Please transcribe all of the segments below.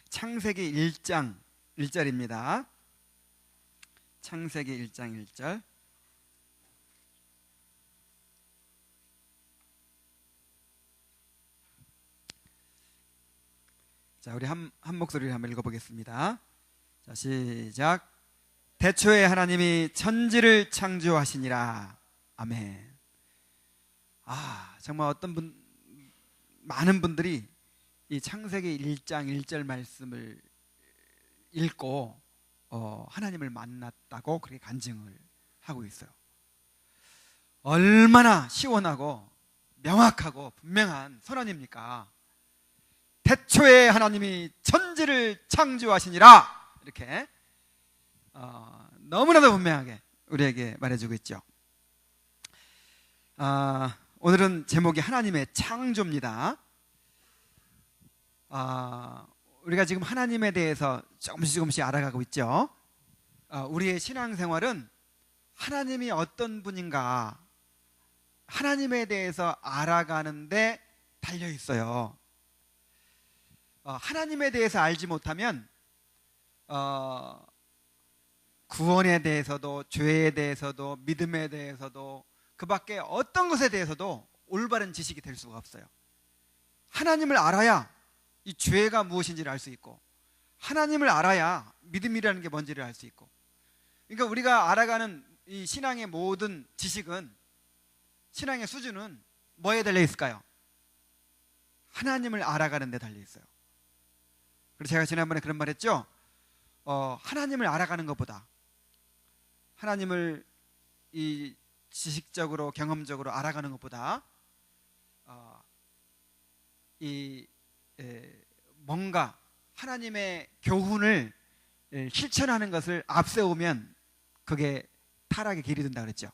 창세기 1장 1절입니다. 창세기 1장 1절. 자, 우리 한 목소리를 한번 읽어보겠습니다. 자, 시작. 태초에 하나님이 천지를 창조하시니라. 아멘. 정말 많은 분들이 이 창세기 1장 1절 말씀을 읽고 하나님을 만났다고 그렇게 간증을 하고 있어요. 얼마나 시원하고 명확하고 분명한 선언입니까? 태초에 하나님이 천지를 창조하시니라. 이렇게 너무나도 분명하게 우리에게 말해주고 있죠. 오늘은 제목이 하나님의 창조입니다. 우리가 지금 하나님에 대해서 조금씩 알아가고 있죠. 우리의 신앙생활은 하나님이 어떤 분인가, 하나님에 대해서 알아가는데 달려 있어요. 하나님에 대해서 알지 못하면 구원에 대해서도, 죄에 대해서도, 믿음에 대해서도, 그 밖에 어떤 것에 대해서도 올바른 지식이 될 수가 없어요. 하나님을 알아야 이 죄가 무엇인지를 알 수 있고, 하나님을 알아야 믿음이라는 게 뭔지를 알 수 있고. 그러니까 우리가 알아가는 이 신앙의 모든 지식은, 신앙의 수준은 뭐에 달려 있을까요? 하나님을 알아가는 데 달려 있어요. 그래서 제가 지난번에 그런 말 했죠. 하나님을 알아가는 것보다, 하나님을 이 지식적으로 경험적으로 알아가는 것보다 뭔가 하나님의 교훈을 실천하는 것을 앞세우면 그게 타락의 길이 된다 그랬죠.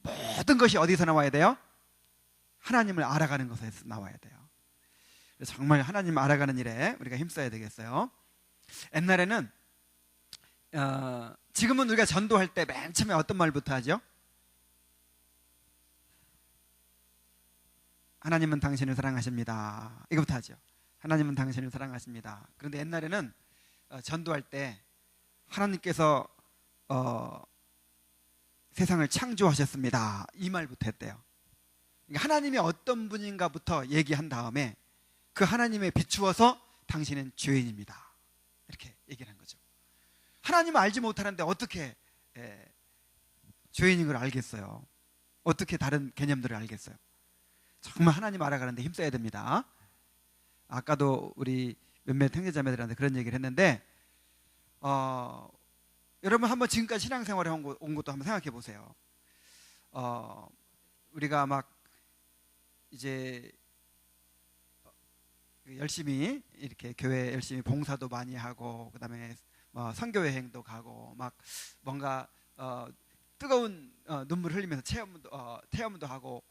모든 것이 어디서 나와야 돼요? 하나님을 알아가는 것에서 나와야 돼요. 정말 하나님을 알아가는 일에 우리가 힘써야 되겠어요. 옛날에는 지금은 우리가 전도할 때 맨 처음에 어떤 말부터 하죠? 하나님은 당신을 사랑하십니다. 이거부터 하죠. 하나님은 당신을 사랑하십니다. 그런데 옛날에는 전도할 때 하나님께서 세상을 창조하셨습니다. 이 말부터 했대요. 그러니까 하나님이 어떤 분인가부터 얘기한 다음에 그 하나님에 비추어서 당신은 죄인입니다. 이렇게 얘기를 한 거죠. 하나님을 알지 못하는데 어떻게 죄인인 걸 알겠어요? 어떻게 다른 개념들을 알겠어요? 정말 하나님 알아가는데 힘써야 됩니다. 아까도 우리 몇몇 형제자매들한테 그런 얘기를 했는데 여러분 한번 지금까지 신앙생활에 온 것도 한번 생각해 보세요. 우리가 막 이제 열심히 이렇게 교회 열심히 봉사도 많이 하고, 그 다음에 선교여행도 가고, 막 뭔가 뜨거운 눈물 흘리면서 체험도 하고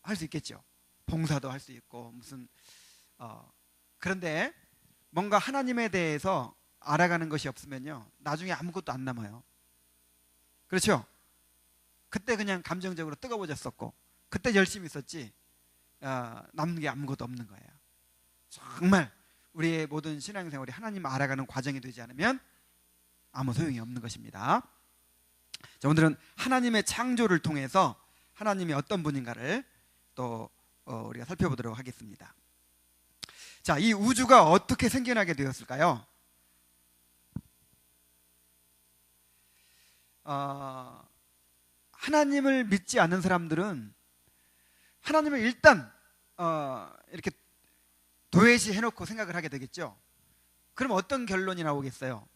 할 수 있겠죠. 봉사도 할 수 있고 무슨 그런데 뭔가 하나님에 대해서 알아가는 것이 없으면요, 나중에 아무것도 안 남아요. 그렇죠? 그때 그냥 감정적으로 뜨거워졌었고, 그때 열심히 있었지 남는 게 아무것도 없는 거예요. 정말 우리의 모든 신앙생활이 하나님 알아가는 과정이 되지 않으면 아무 소용이 없는 것입니다. 자, 오늘은 하나님의 창조를 통해서 하나님이 어떤 분인가를 또 우리가 살펴보도록 하겠습니다. 자, 이 우주가 어떻게 생겨나게 되었을까요? 하나님을 믿지 않는 사람들은 하나님을 일단 이렇게 도외시 해놓고 생각을 하게 되겠죠. 그럼 어떤 결론이 나오겠어요?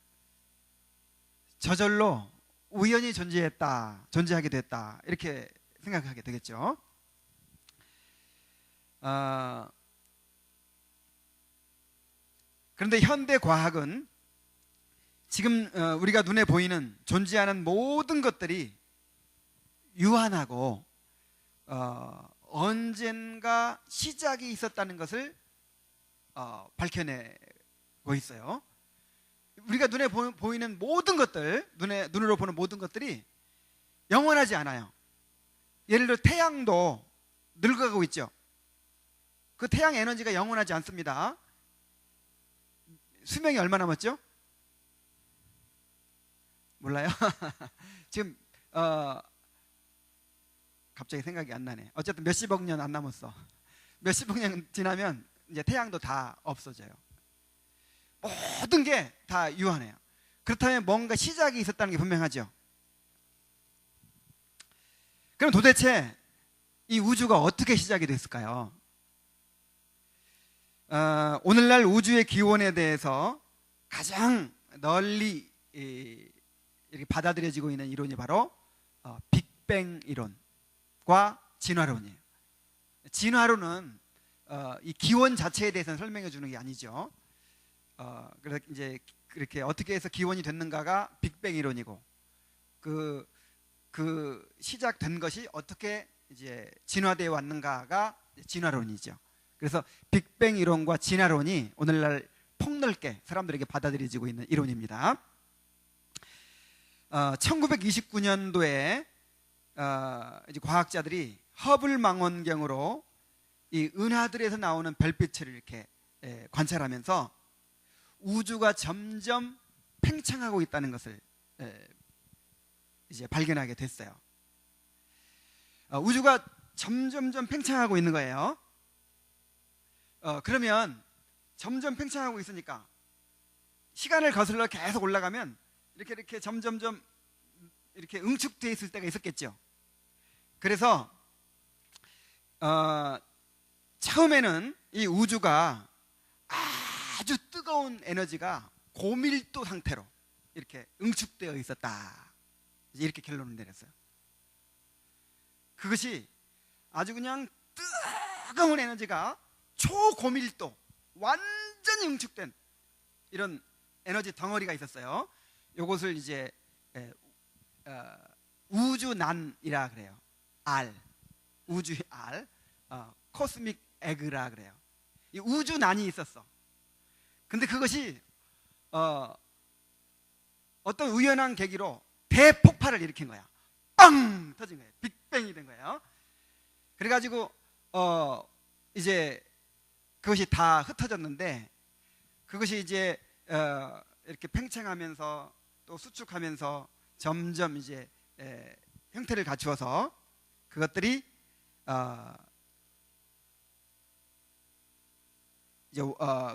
저절로 우연히 존재하게 됐다, 이렇게 생각하게 되겠죠. 그런데 현대 과학은 지금 우리가 눈에 보이는 존재하는 모든 것들이 유한하고 언젠가 시작이 있었다는 것을 밝혀내고 있어요. 우리가 눈에 보이는 모든 것들, 눈으로 보는 모든 것들이 영원하지 않아요. 예를 들어 태양도 늙어가고 있죠. 그 태양 에너지가 영원하지 않습니다. 수명이 얼마 남았죠? 몰라요? 지금 갑자기 생각이 안 나네. 어쨌든 몇십억 년 안 남았어. 몇십억 년 지나면 이제 태양도 다 없어져요. 모든 게 다 유한해요. 그렇다면 뭔가 시작이 있었다는 게 분명하죠. 그럼 도대체 이 우주가 어떻게 시작이 됐을까요? 오늘날 우주의 기원에 대해서 가장 널리 이렇게 받아들여지고 있는 이론이 바로 빅뱅 이론과 진화론이에요. 진화론은 이 기원 자체에 대해서는 설명해 주는 게 아니죠. 그래서 이제 그렇게 어떻게 해서 기원이 됐는가가 빅뱅 이론이고, 그 시작된 것이 어떻게 이제 진화되어 왔는가가 진화론이죠. 그래서 빅뱅 이론과 진화론이 오늘날 폭넓게 사람들에게 받아들여지고 있는 이론입니다. 1929년도에 이제 과학자들이 허블 망원경으로 이 은하들에서 나오는 별빛을 이렇게 관찰하면서 우주가 점점 팽창하고 있다는 것을 이제 발견하게 됐어요. 우주가 점점점 팽창하고 있는 거예요. 그러면 점점 팽창하고 있으니까 시간을 거슬러 계속 올라가면 이렇게 점점점 이렇게 응축되어 있을 때가 있었겠죠. 그래서 처음에는 이 우주가 아주 뜨거운 에너지가 고밀도 상태로 이렇게 응축되어 있었다, 이렇게 결론을 내렸어요. 그것이 아주 그냥 뜨거운 에너지가 초고밀도 완전히 응축된 이런 에너지 덩어리가 있었어요. 이것을 이제 우주난이라 그래요. 알, 우주의 알, 코스믹 에그라 그래요. 이 우주난이 있었어. 근데 그것이 어떤 우연한 계기로 대폭발을 일으킨 거야. 빵 터진 거예요. 빅뱅이 된 거예요. 그래가지고 이제 그것이 다 흩어졌는데, 그것이 이제 이렇게 팽창하면서 또 수축하면서 점점 이제 형태를 갖추어서 그것들이 이제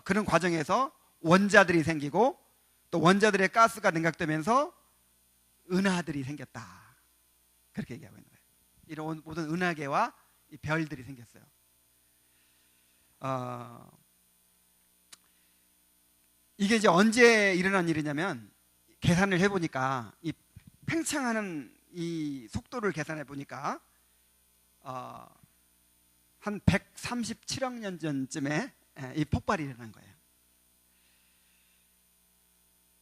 그런 과정에서 원자들이 생기고, 또 원자들의 가스가 냉각되면서 은하들이 생겼다, 그렇게 얘기하고 있는 거예요. 이런 모든 은하계와 이 별들이 생겼어요. 이게 이제 언제 일어난 일이냐면, 계산을 해보니까 이 팽창하는 이 속도를 계산해 보니까 한 137억 년 전쯤에 이 폭발이 일어난 거예요.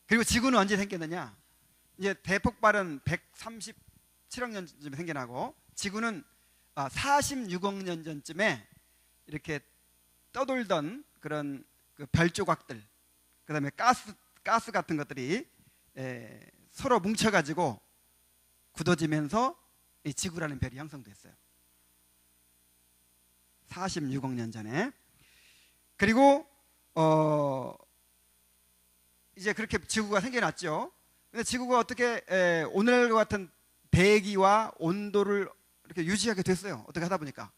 그리고 지구는 언제 생겼느냐? 이제 대폭발은 137억 년 전쯤에 생겨나고, 지구는 46억 년 전쯤에 이렇게 떠돌던 그런 그 별조각들, 그 다음에 가스 같은 것들이 서로 뭉쳐가지고 굳어지면서 이 지구라는 별이 형성됐어요. 46억 년 전에. 그리고 이제 그렇게 지구가 생겨났죠. 근데 지구가 어떻게 오늘과 같은 대기와 온도를 이렇게 유지하게 됐어요. 어떻게 하다 보니까.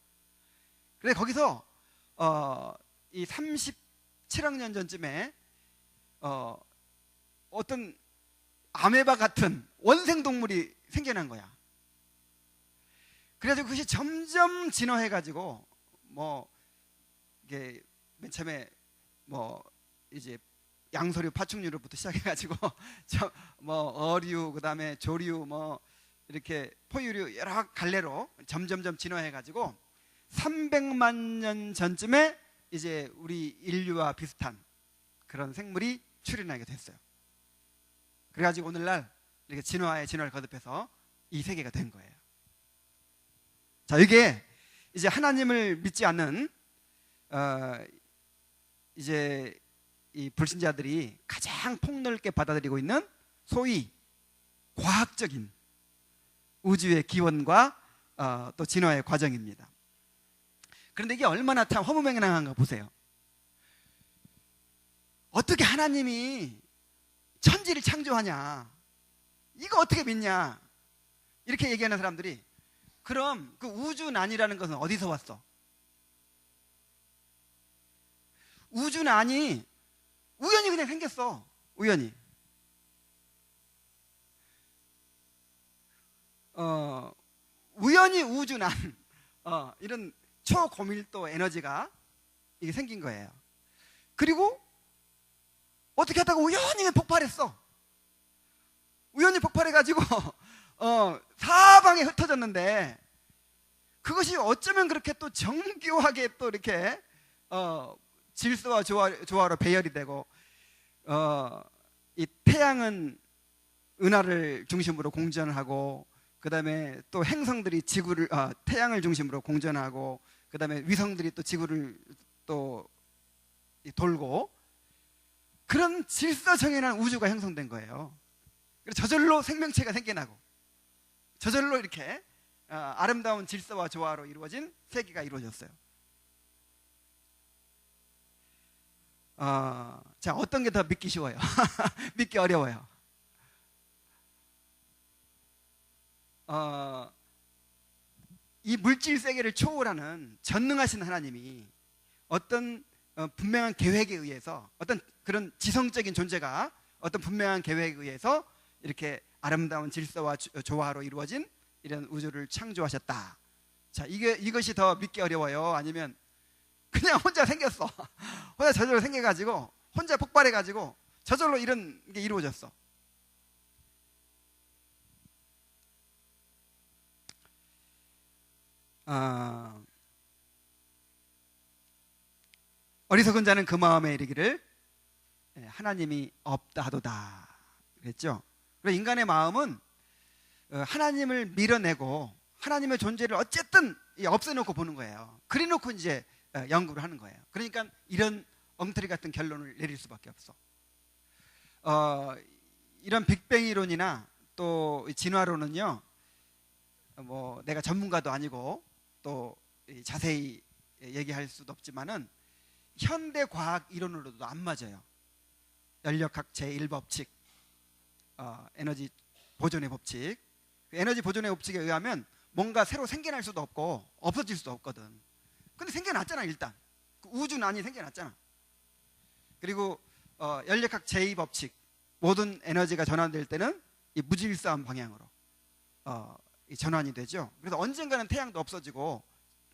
그래서 거기서 이 37억 년 전쯤에 어떤 아메바 같은 원생 동물이 생겨난 거야. 그래가지고 그것이 점점 진화해가지고 뭐 이게 맨 처음에 뭐 이제 양서류, 파충류로부터 시작해가지고 뭐 어류, 그다음에 조류, 뭐 이렇게 포유류 여러 갈래로 점점점 진화해가지고 300만 년 전쯤에 이제 우리 인류와 비슷한 그런 생물이 출현하게 됐어요. 그래가지고 오늘날 이렇게 진화를 거듭해서 이 세계가 된 거예요. 자, 이게 이제 하나님을 믿지 않는 이제 이 불신자들이 가장 폭넓게 받아들이고 있는 소위 과학적인 우주의 기원과 또 진화의 과정입니다. 그런데 이게 얼마나 참 허무맹랑한가 보세요. 어떻게 하나님이 천지를 창조하냐? 이거 어떻게 믿냐? 이렇게 얘기하는 사람들이, 그럼 그 우주난이라는 것은 어디서 왔어? 우주난이 우연히 그냥 생겼어. 우연히. 우연히 우주난, 이런 초고밀도 에너지가 이게 생긴 거예요. 그리고 어떻게 하다가 우연히 폭발했어. 우연히 폭발해가지고 사방에 흩어졌는데, 그것이 어쩌면 그렇게 또 정교하게 또 이렇게 질서와 조화로 배열이 되고, 이 태양은 은하를 중심으로 공전하고, 그 다음에 또 행성들이 지구를 태양을 중심으로 공전하고, 그 다음에 위성들이 또 지구를 또 돌고, 그런 질서정연한 우주가 형성된 거예요. 그래서 저절로 생명체가 생겨나고, 저절로 이렇게 아름다운 질서와 조화로 이루어진 세계가 이루어졌어요. 자, 어떤 게 더 믿기 쉬워요? 믿기 어려워요? 이 물질 세계를 초월하는 전능하신 하나님이 어떤 분명한 계획에 의해서, 어떤 그런 지성적인 존재가 어떤 분명한 계획에 의해서 이렇게 아름다운 질서와 조화로 이루어진 이런 우주를 창조하셨다. 자, 이것이 더 믿기 어려워요? 아니면 그냥 혼자 생겼어, 혼자 저절로 생겨가지고, 혼자 폭발해가지고 저절로 이런 게 이루어졌어? 어리석은 자는 그 마음에 이르기를 하나님이 없다 하도다 그랬죠. 그래서 인간의 마음은 하나님을 밀어내고 하나님의 존재를 어쨌든 없애놓고 보는 거예요. 그래놓고 이제 연구를 하는 거예요. 그러니까 이런 엉터리 같은 결론을 내릴 수밖에 없어. 이런 빅뱅 이론이나 또 진화론은요, 뭐 내가 전문가도 아니고 또 자세히 얘기할 수도 없지만은 현대 과학 이론으로도 안 맞아요. 연력학 제1법칙, 에너지 보존의 법칙. 에너지 보존의 법칙에 의하면 뭔가 새로 생겨날 수도 없고 없어질 수도 없거든. 근데 생겨났잖아. 일단 우주난이 생겨났잖아. 그리고 연력학 제2법칙, 모든 에너지가 전환될 때는 이 무질서한 방향으로 전환이 되죠. 그래서 언젠가는 태양도 없어지고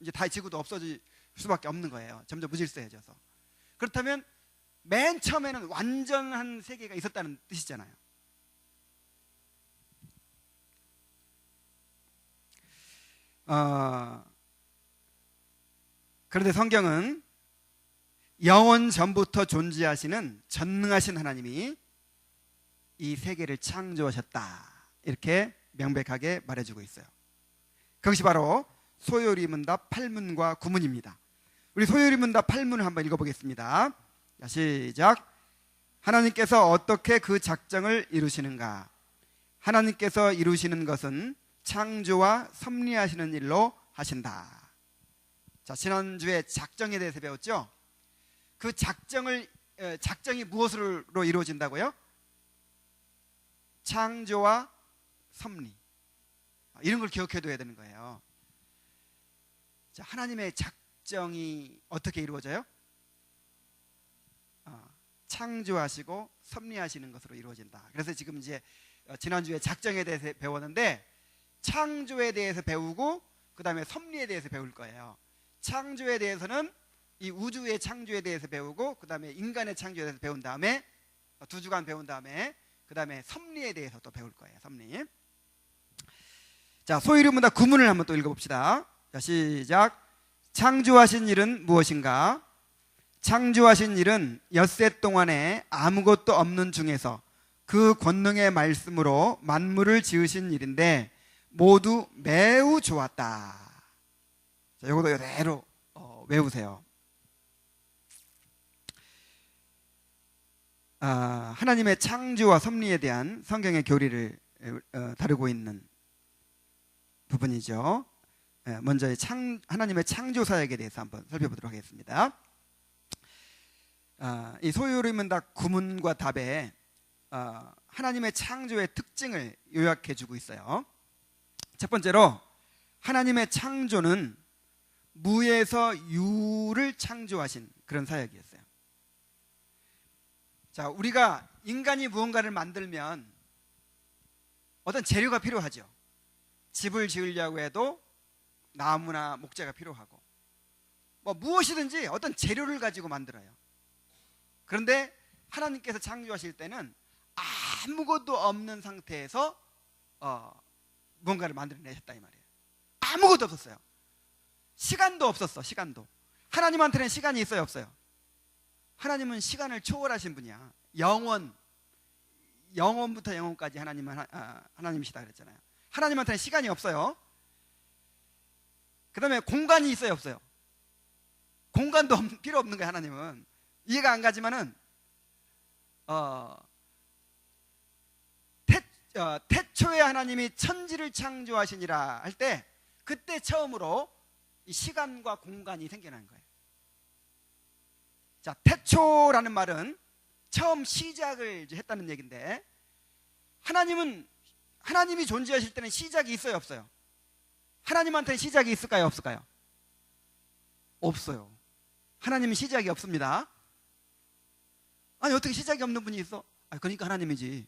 이제 다 지구도 없어질 수밖에 없는 거예요. 점점 무질서해져서. 그렇다면 맨 처음에는 완전한 세계가 있었다는 뜻이잖아요. 그런데 성경은 영원 전부터 존재하시는 전능하신 하나님이 이 세계를 창조하셨다, 이렇게 명백하게 말해주고 있어요. 그것이 바로 소요리문답 8문과 9문입니다. 우리 소요리문답 8문을 한번 읽어보겠습니다. 자, 시작. 하나님께서 어떻게 그 작정을 이루시는가? 하나님께서 이루시는 것은 창조와 섭리하시는 일로 하신다. 자, 지난주에 작정에 대해서 배웠죠? 그 작정이 무엇으로 이루어진다고요? 창조와 섭리, 이런 걸 기억해둬야 되는 거예요. 자, 하나님의 작정이 어떻게 이루어져요? 창조하시고 섭리하시는 것으로 이루어진다. 그래서 지금 이제 지난주에 작정에 대해서 배웠는데, 창조에 대해서 배우고 그 다음에 섭리에 대해서 배울 거예요. 창조에 대해서는 이 우주의 창조에 대해서 배우고, 그 다음에 인간의 창조에 대해서 배운 다음에 2주간 배운 다음에 그 다음에 섭리에 대해서 또 배울 거예요. 섭리. 자, 소요리문답 9문을 한번 또 읽어봅시다. 자, 시작. 창조하신 일은 무엇인가? 창조하신 일은 엿새 동안에 아무것도 없는 중에서 그 권능의 말씀으로 만물을 지으신 일인데 모두 매우 좋았다. 자, 이것도 이대로 외우세요. 하나님의 창조와 섭리에 대한 성경의 교리를 다루고 있는 부분이죠. 먼저 하나님의 창조 사역에 대해서 한번 살펴보도록 하겠습니다. 이 소요리문답 구문과 답에 하나님의 창조의 특징을 요약해 주고 있어요. 첫 번째로 하나님의 창조는 무에서 유를 창조하신 그런 사역이었어요. 자, 우리가 인간이 무언가를 만들면 어떤 재료가 필요하죠. 집을 지으려고 해도 나무나 목재가 필요하고, 무엇이든지 어떤 재료를 가지고 만들어요. 그런데 하나님께서 창조하실 때는 아무것도 없는 상태에서 무언가를 만들어내셨다 이 말이에요. 아무것도 없었어요. 시간도 없었어. 시간도. 하나님한테는 시간이 있어요, 없어요? 하나님은 시간을 초월하신 분이야. 영원부터 영원까지 하나님은 하나님이시다 그랬잖아요. 하나님한테는 시간이 없어요. 그 다음에 공간이 있어요, 없어요? 공간도 필요 없는 거예요. 하나님은. 이해가 안 가지만은 태초에 하나님이 천지를 창조하시니라 할 때, 그때 처음으로 이 시간과 공간이 생겨난 거예요. 자, 태초라는 말은 처음 시작을 했다는 얘기인데, 하나님이 존재하실 때는 시작이 있어요, 없어요? 하나님한테는 시작이 있을까요, 없을까요? 없어요. 하나님은 시작이 없습니다. 아니, 어떻게 시작이 없는 분이 있어? 그러니까 하나님이지.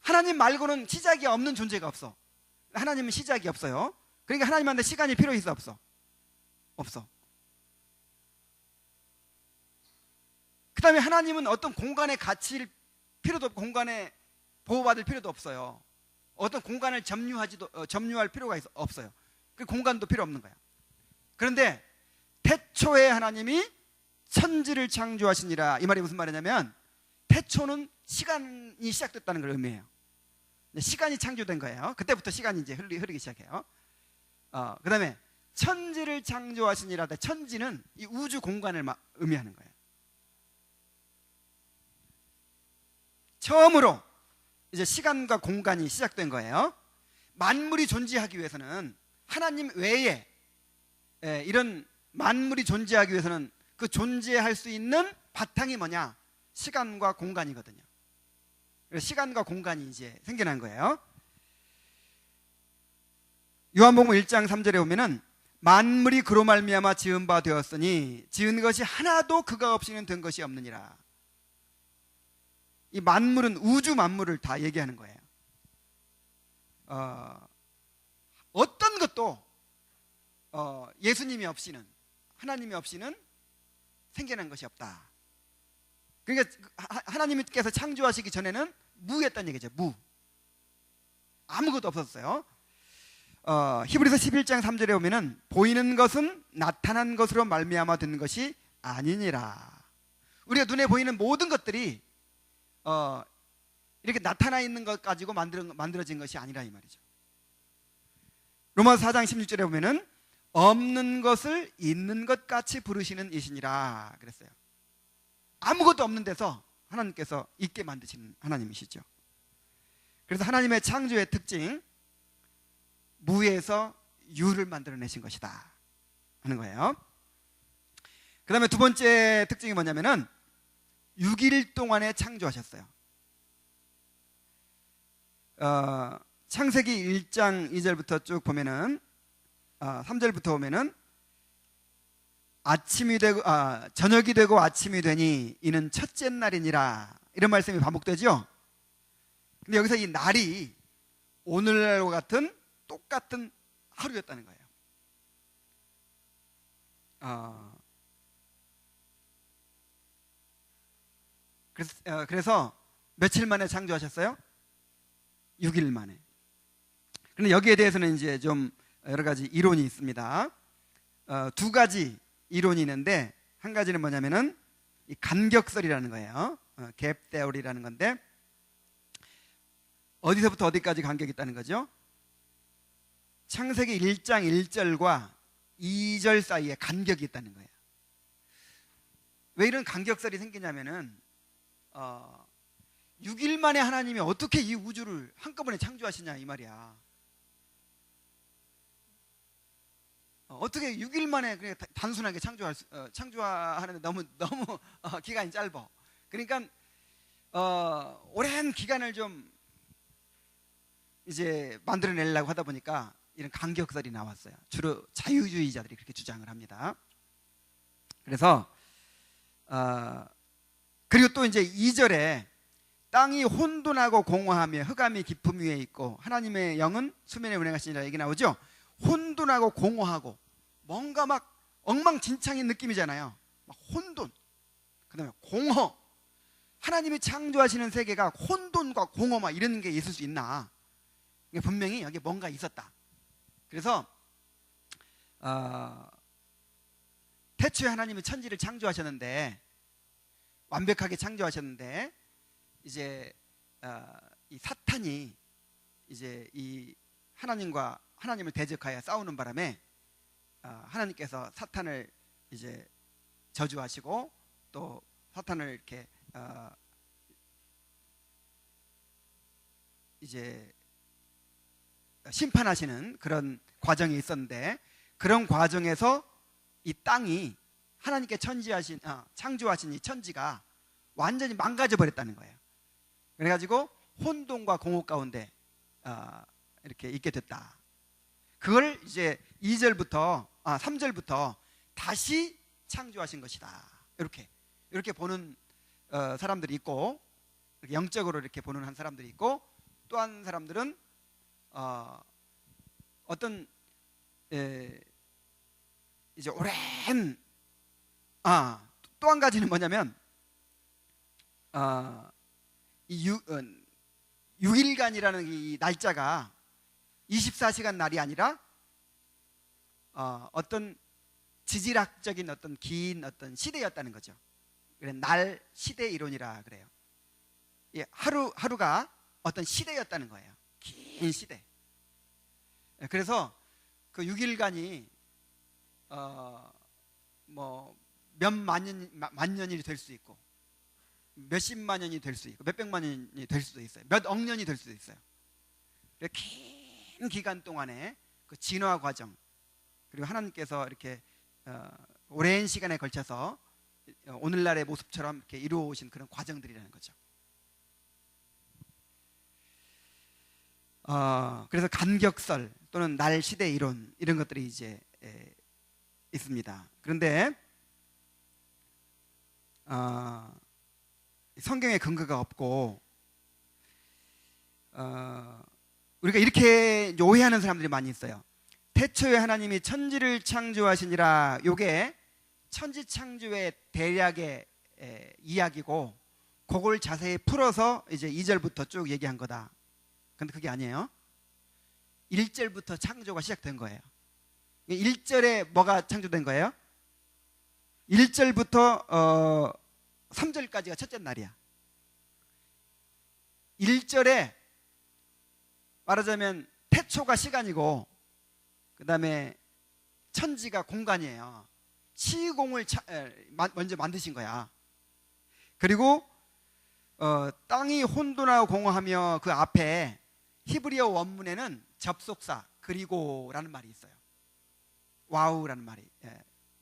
하나님 말고는 시작이 없는 존재가 없어. 하나님은 시작이 없어요. 그러니까 하나님한테 시간이 필요 있어, 없어? 없어. 그 다음에 하나님은 어떤 공간에 갇힐 필요도 없고, 공간에 보호받을 필요도 없어요. 어떤 공간을 점유할 필요가 없어요. 그 공간도 필요 없는 거야. 그런데 태초에 하나님이 천지를 창조하시니라, 이 말이 무슨 말이냐면, 태초는 시간이 시작됐다는 걸 의미해요. 시간이 창조된 거예요. 그때부터 시간이 이제 흐르기 시작해요. 그 다음에 천지를 창조하시니라. 천지는 이 우주 공간을 의미하는 거예요. 처음으로 이제 시간과 공간이 시작된 거예요. 만물이 존재하기 위해서는, 하나님 외에 이런 만물이 존재하기 위해서는 그 존재할 수 있는 바탕이 뭐냐? 시간과 공간이거든요. 그래서 시간과 공간이 이제 생겨난 거예요. 요한복음 1장 3절에 보면은, 만물이 그로 말미암아 지은 바 되었으니 지은 것이 하나도 그가 없이는 된 것이 없느니라. 이 만물은 우주 만물을 다 얘기하는 거예요. 어떤 것도 예수님이 없이는, 하나님이 없이는 생겨난 것이 없다. 그러니까 하나님께서 창조하시기 전에는 무였다는 얘기죠. 무. 아무것도 없었어요. 히브리서 11장 3절에 보면은, 보이는 것은 나타난 것으로 말미암아 된 것이 아니니라. 우리가 눈에 보이는 모든 것들이 이렇게 나타나 있는 것 가지고 만들어진 것이 아니라 이 말이죠. 로마서 4장 16절에 보면은, 없는 것을 있는 것 같이 부르시는 이시니라 그랬어요. 아무것도 없는 데서 하나님께서 있게 만드시는 하나님이시죠. 그래서 하나님의 창조의 특징, 무에서 유를 만들어내신 것이다 하는 거예요. 그 다음에 두 번째 특징이 뭐냐면은, 6일 동안에 창조하셨어요. 창세기 1장 2절부터 쭉 보면은, 3절부터 보면은, 저녁이 되고 아침이 되니 이는 첫째 날이니라, 이런 말씀이 반복되죠. 근데 여기서 이 날이 오늘날과 같은 똑같은 하루였다는 거예요. 그래서 며칠 만에 창조하셨어요? 6일 만에. 그런데 여기에 대해서는 이제 좀 여러 가지 이론이 있습니다. 두 가지 이론이 있는데, 한 가지는 뭐냐면은 이 간격설이라는 거예요. 갭 테오리라는 건데, 어디서부터 어디까지 간격이 있다는 거죠? 창세기 1장 1절과 2절 사이에 간격이 있다는 거예요. 왜 이런 간격설이 생기냐면은 6일 만에 하나님이 어떻게 이 우주를 한꺼번에 창조하시냐 이 말이야. 어떻게 6일 만에 그냥 단순하게 창조하는데 너무 기간이 짧아. 그러니까 오랜 기간을 좀 이제 만들어내려고 하다 보니까 이런 간격설이 나왔어요. 주로 자유주의자들이 그렇게 주장을 합니다. 그래서 그리고 또 이제 2절에 땅이 혼돈하고 공허하며 흑암이 깊음 위에 있고 하나님의 영은 수면에 운행하시니라 얘기 나오죠. 혼돈하고 공허하고 뭔가 막 엉망진창인 느낌이잖아요. 막 혼돈, 그 다음에 공허. 하나님이 창조하시는 세계가 혼돈과 공허 막 이런 게 있을 수 있나? 분명히 여기 뭔가 있었다. 그래서 태초에 하나님이 천지를 창조하셨는데, 완벽하게 창조하셨는데, 이제 이 사탄이 이제 이 하나님을 대적하여 싸우는 바람에 하나님께서 사탄을 이제 저주하시고 또 사탄을 이렇게 이제 심판하시는 그런 과정이 있었는데, 그런 과정에서 이 땅이 하나님께 창조하신 이 천지가 완전히 망가져 버렸다는 거예요. 그래가지고 혼돈과 공허 가운데 이렇게 있게 됐다. 그걸 이제 3절부터 다시 창조하신 것이다. 이렇게 보는 사람들이 있고, 영적으로 이렇게 보는 한 사람들이 있고, 또 한 사람들은 어떤 이제 오랜 또 한 가지는 뭐냐면 이 6일간이라는 이 날짜가 24시간 날이 아니라 어떤 지질학적인 어떤 긴 어떤 시대였다는 거죠. 그래, 날 시대 이론이라 그래요. 예, 하루가 어떤 시대였다는 거예요. 긴 시대. 그래서 그 6일간이 뭐 몇만 년이 될 수 있고, 몇십만 년이 될 수 있고, 몇백만 년이 될 수도 있어요. 몇억 년이 될 수도 있어요. 긴 기간 동안에 그 진화 과정, 그리고 하나님께서 이렇게 오랜 시간에 걸쳐서 오늘날의 모습처럼 이렇게 이루어오신 그런 과정들이라는 거죠. 그래서 간격설 또는 날 시대 이론, 이런 것들이 이제 있습니다. 그런데 성경에 근거가 없고, 우리가 이렇게 오해하는 사람들이 많이 있어요. 태초에 하나님이 천지를 창조하시니라, 요게 천지 창조의 대략의 이야기고, 그걸 자세히 풀어서 이제 2절부터 쭉 얘기한 거다. 근데 그게 아니에요. 1절부터 창조가 시작된 거예요. 1절에 뭐가 창조된 거예요? 1절부터 3절까지가 첫째 날이야. 1절에 말하자면 태초가 시간이고, 그 다음에 천지가 공간이에요. 시공을 먼저 만드신 거야. 그리고 땅이 혼돈하고 공허하며, 그 앞에 히브리어 원문에는 접속사 그리고라는 말이 있어요. 와우라는 말이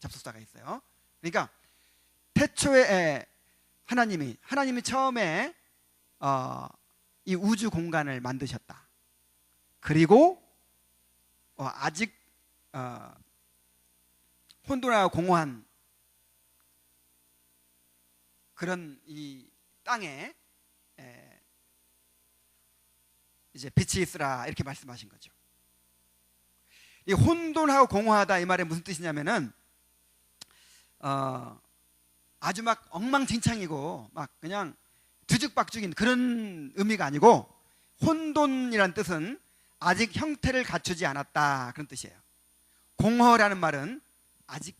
접속사가 있어요. 그러니까 태초에 하나님이 처음에 이 우주 공간을 만드셨다. 그리고 아직 혼돈하고 공허한 그런 이 땅에 이제 빛이 있으라, 이렇게 말씀하신 거죠. 이 혼돈하고 공허하다, 이 말에 무슨 뜻이냐면은 아주 막 엉망진창이고 막 그냥 뒤죽박죽인 그런 의미가 아니고, 혼돈이란 뜻은 아직 형태를 갖추지 않았다, 그런 뜻이에요. 공허라는 말은 아직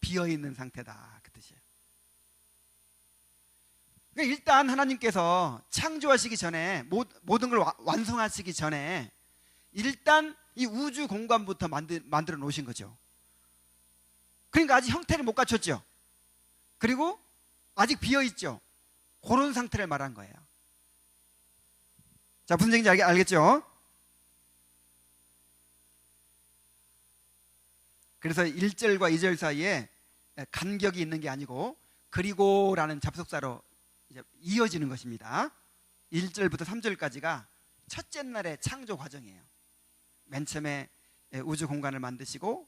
비어있는 상태다, 그 뜻이에요. 그러니까 일단 하나님께서 창조하시기 전에, 모든 걸 완성하시기 전에 일단 이 우주 공간부터 만들어 놓으신 거죠. 그러니까 아직 형태를 못 갖췄죠. 그리고 아직 비어있죠. 그런 상태를 말한 거예요. 자, 무슨 얘기인지 알겠죠? 그래서 1절과 2절 사이에 간격이 있는 게 아니고 그리고라는 접속사로 이제 이어지는 것입니다. 1절부터 3절까지가 첫째 날의 창조 과정이에요. 맨 처음에 우주 공간을 만드시고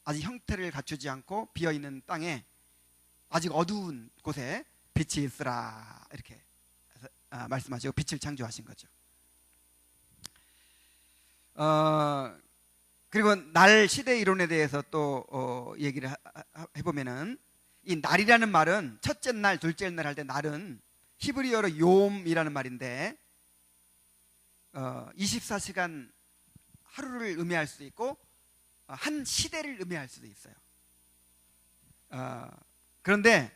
아직 형태를 갖추지 않고 비어있는 땅에 아직 어두운 곳에 빛이 있으라 이렇게 말씀하시고 빛을 창조하신 거죠. 그리고 날 시대 이론에 대해서 또 얘기를 해보면은 이 날이라는 말은 첫째 날, 둘째 날 할 때 날은 히브리어로 요음이라는 말인데 24시간 하루를 의미할 수도 있고 한 시대를 의미할 수도 있어요. 그런데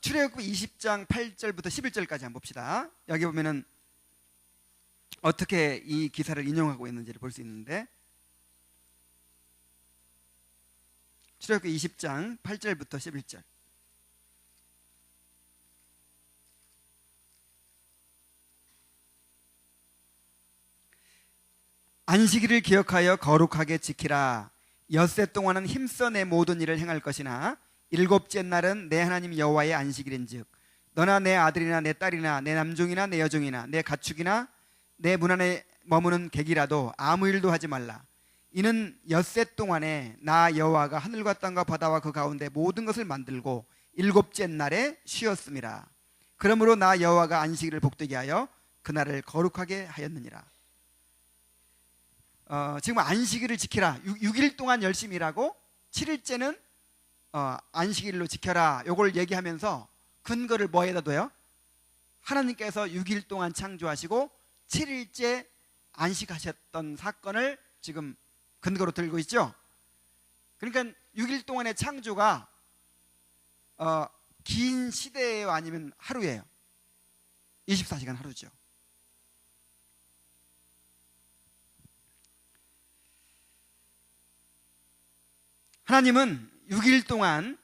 출애굽기 20장 8절부터 11절까지 한번 봅시다. 여기 보면은 어떻게 이 기사를 인용하고 있는지를 볼 수 있는데 출애굽기 20장 8절부터 11절. 안식일을 기억하여 거룩하게 지키라. 엿새 동안은 힘써 내 모든 일을 행할 것이나 일곱째 날은 내 하나님 여호와의 안식일인즉 너나 내 아들이나 내 딸이나 내 남종이나 내 여종이나 내 가축이나 내 문 안에 머무는 객이라도 아무 일도 하지 말라. 이는 엿새 동안에 나 여호와가 하늘과 땅과 바다와 그 가운데 모든 것을 만들고 일곱째 날에 쉬었음이라. 그러므로 나 여호와가 안식일을 복되게 하여 그날을 거룩하게 하였느니라. 지금 안식일을 지키라. 6일 동안 열심히 일하고 7일째는 안식일로 지켜라. 요걸 얘기하면서 근거를 뭐에다 둬요? 하나님께서 6일 동안 창조하시고 7일째 안식하셨던 사건을 지금 근거로 들고 있죠. 그러니까 6일 동안의 창조가 긴 시대예요, 아니면 하루예요? 24시간 하루죠. 하나님은 6일 동안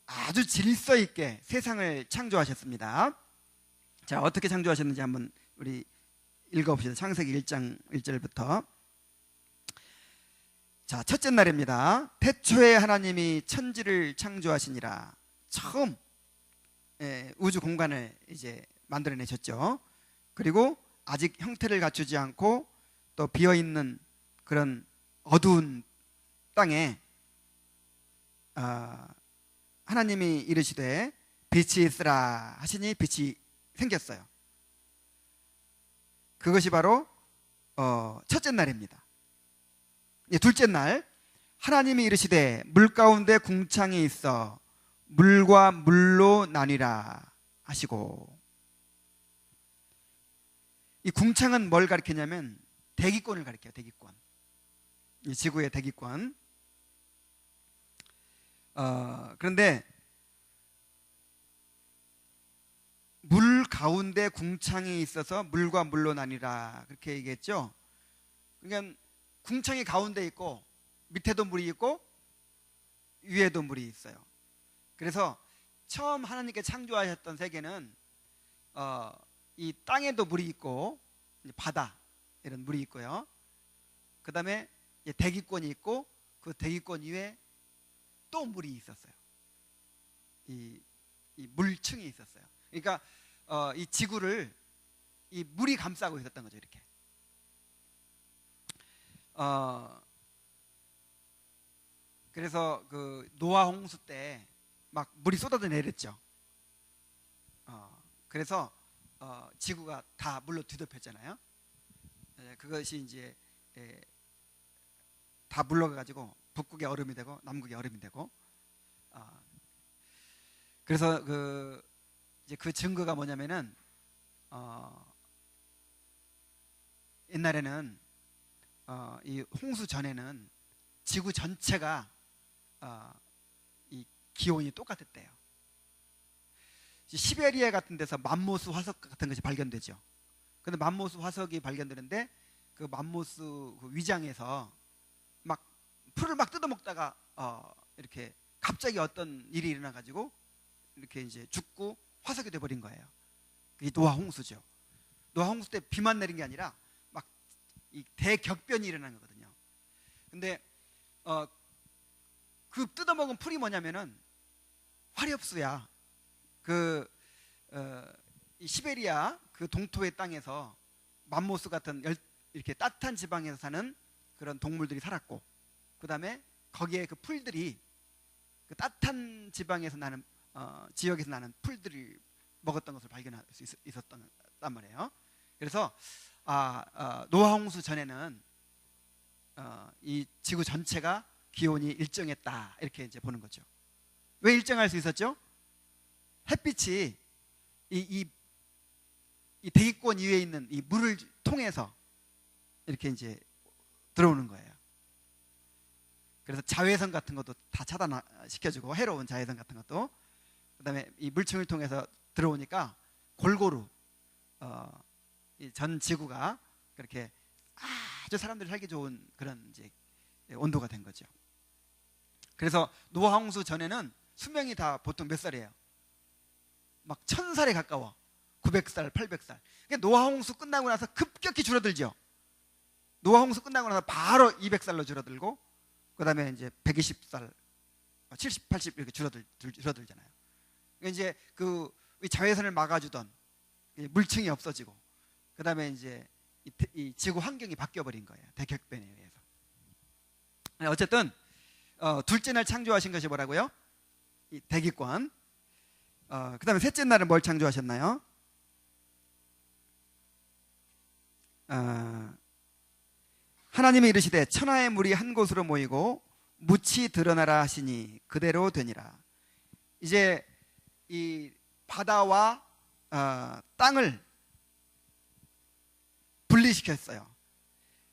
아주 질서 있게 세상을 창조하셨습니다. 자, 어떻게 창조하셨는지 한번 우리 읽어봅시다. 창세기 1장 1절부터. 자, 첫째 날입니다. 태초에 하나님이 천지를 창조하시니라. 처음 우주 공간을 이제 만들어내셨죠. 그리고 아직 형태를 갖추지 않고 또 비어있는 그런 어두운 땅에 하나님이 이르시되 빛이 있으라 하시니 빛이 생겼어요. 그것이 바로 첫째 날입니다. 둘째 날, 하나님이 이르시되 물 가운데 궁창이 있어 물과 물로 나뉘라 하시고, 이 궁창은 뭘 가리키냐면 대기권을 가리켜요. 대기권. 이 지구의 대기권. 그런데 물 가운데 궁창이 있어서 물과 물로 나뉘라 그렇게 얘기했죠. 그러니까 궁창이 가운데 있고 밑에도 물이 있고 위에도 물이 있어요. 그래서 처음 하나님께 창조하셨던 세계는 이 땅에도 물이 있고 바다 이런 물이 있고요. 그 다음에 대기권이 있고 그 대기권 위에 또 물이 있었어요. 이 물층이 있었어요. 그러니까 이 지구를 이 물이 감싸고 있었던 거죠. 이렇게. 그래서 그 노아 홍수 때 막 물이 쏟아져 내렸죠. 그래서 지구가 다 물로 뒤덮였잖아요. 그것이 이제 다 물러가가지고 북극의 얼음이 되고 남극의 얼음이 되고. 그래서 이제 그 증거가 뭐냐면은 옛날에는 이 홍수 전에는 지구 전체가 이 기온이 똑같았대요. 시베리아 같은 데서 맘모스 화석 같은 것이 발견되죠. 근데 맘모스 화석이 발견되는데 그 맘모스 그 위장에서 막 풀을 막 뜯어먹다가 이렇게 갑자기 어떤 일이 일어나 가지고 이렇게 이제 죽고 화석이 돼 버린 거예요. 그게 노아 홍수죠. 노아 홍수 때 비만 내린 게 아니라 막 이 대격변이 일어난 거거든요. 근데 어, 그 뜯어먹은 풀이 뭐냐면은 화렵수야. 그 이 시베리아 그 동토의 땅에서 맘모스 같은 이렇게 따뜻한 지방에서 사는 그런 동물들이 살았고, 그 다음에 거기에 그 풀들이 그 따뜻한 지방에서 나는 지역에서 나는 풀들이 먹었던 것을 발견할 수 있었단 말이에요. 그래서 노아 홍수 전에는 이 지구 전체가 기온이 일정했다, 이렇게 이제 보는 거죠. 왜 일정할 수 있었죠? 햇빛이 이 대기권 위에 있는 이 물을 통해서 이렇게 이제 들어오는 거예요. 그래서 자외선 같은 것도 다 차단시켜주고, 해로운 자외선 같은 것도, 그 다음에 이 물층을 통해서 들어오니까 골고루 이 전 지구가 그렇게 아주 사람들이 살기 좋은 그런 이제 온도가 된 거죠. 그래서 노아 홍수 전에는 수명이 다 보통 몇 살이에요? 막 1000살에 가까워. 900살, 800살. 그러니까 노아 홍수 끝나고 나서 급격히 줄어들죠. 노아 홍수 끝나고 나서 바로 200살로 줄어들고, 그 다음에 이제 120살, 70, 80 이렇게 줄어들잖아요. 그러니까 이제 그 자외선을 막아주던 물층이 없어지고, 그 다음에 이제 이 지구 환경이 바뀌어버린 거예요. 대격변에 의해서. 어쨌든 둘째 날 창조하신 것이 뭐라고요? 이 대기권. 그 다음에 셋째 날은 뭘 창조하셨나요? 하나님이 이르시되 천하의 물이 한 곳으로 모이고 묻이 드러나라 하시니 그대로 되니라. 이제 이 바다와 땅을 분리시켰어요.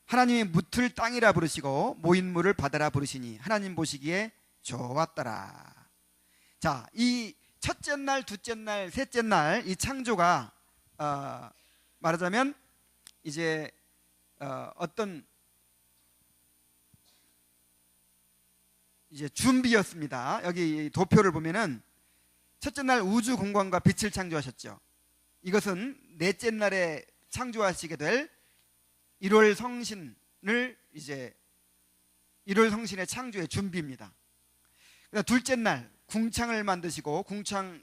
하나님이 묻을 땅이라 부르시고 모인 물을 바다라 부르시니 하나님 보시기에 좋았더라. 자, 이 첫째 날, 둘째 날, 셋째 날 이 창조가 말하자면 이제 어떤 이제 준비였습니다. 여기 도표를 보면은 첫째 날 우주 공간과 빛을 창조하셨죠. 이것은 넷째 날에 창조하시게 될 1월 성신을 이제 1월 성신의 창조의 준비입니다. 둘째 날 궁창을 만드시고 궁창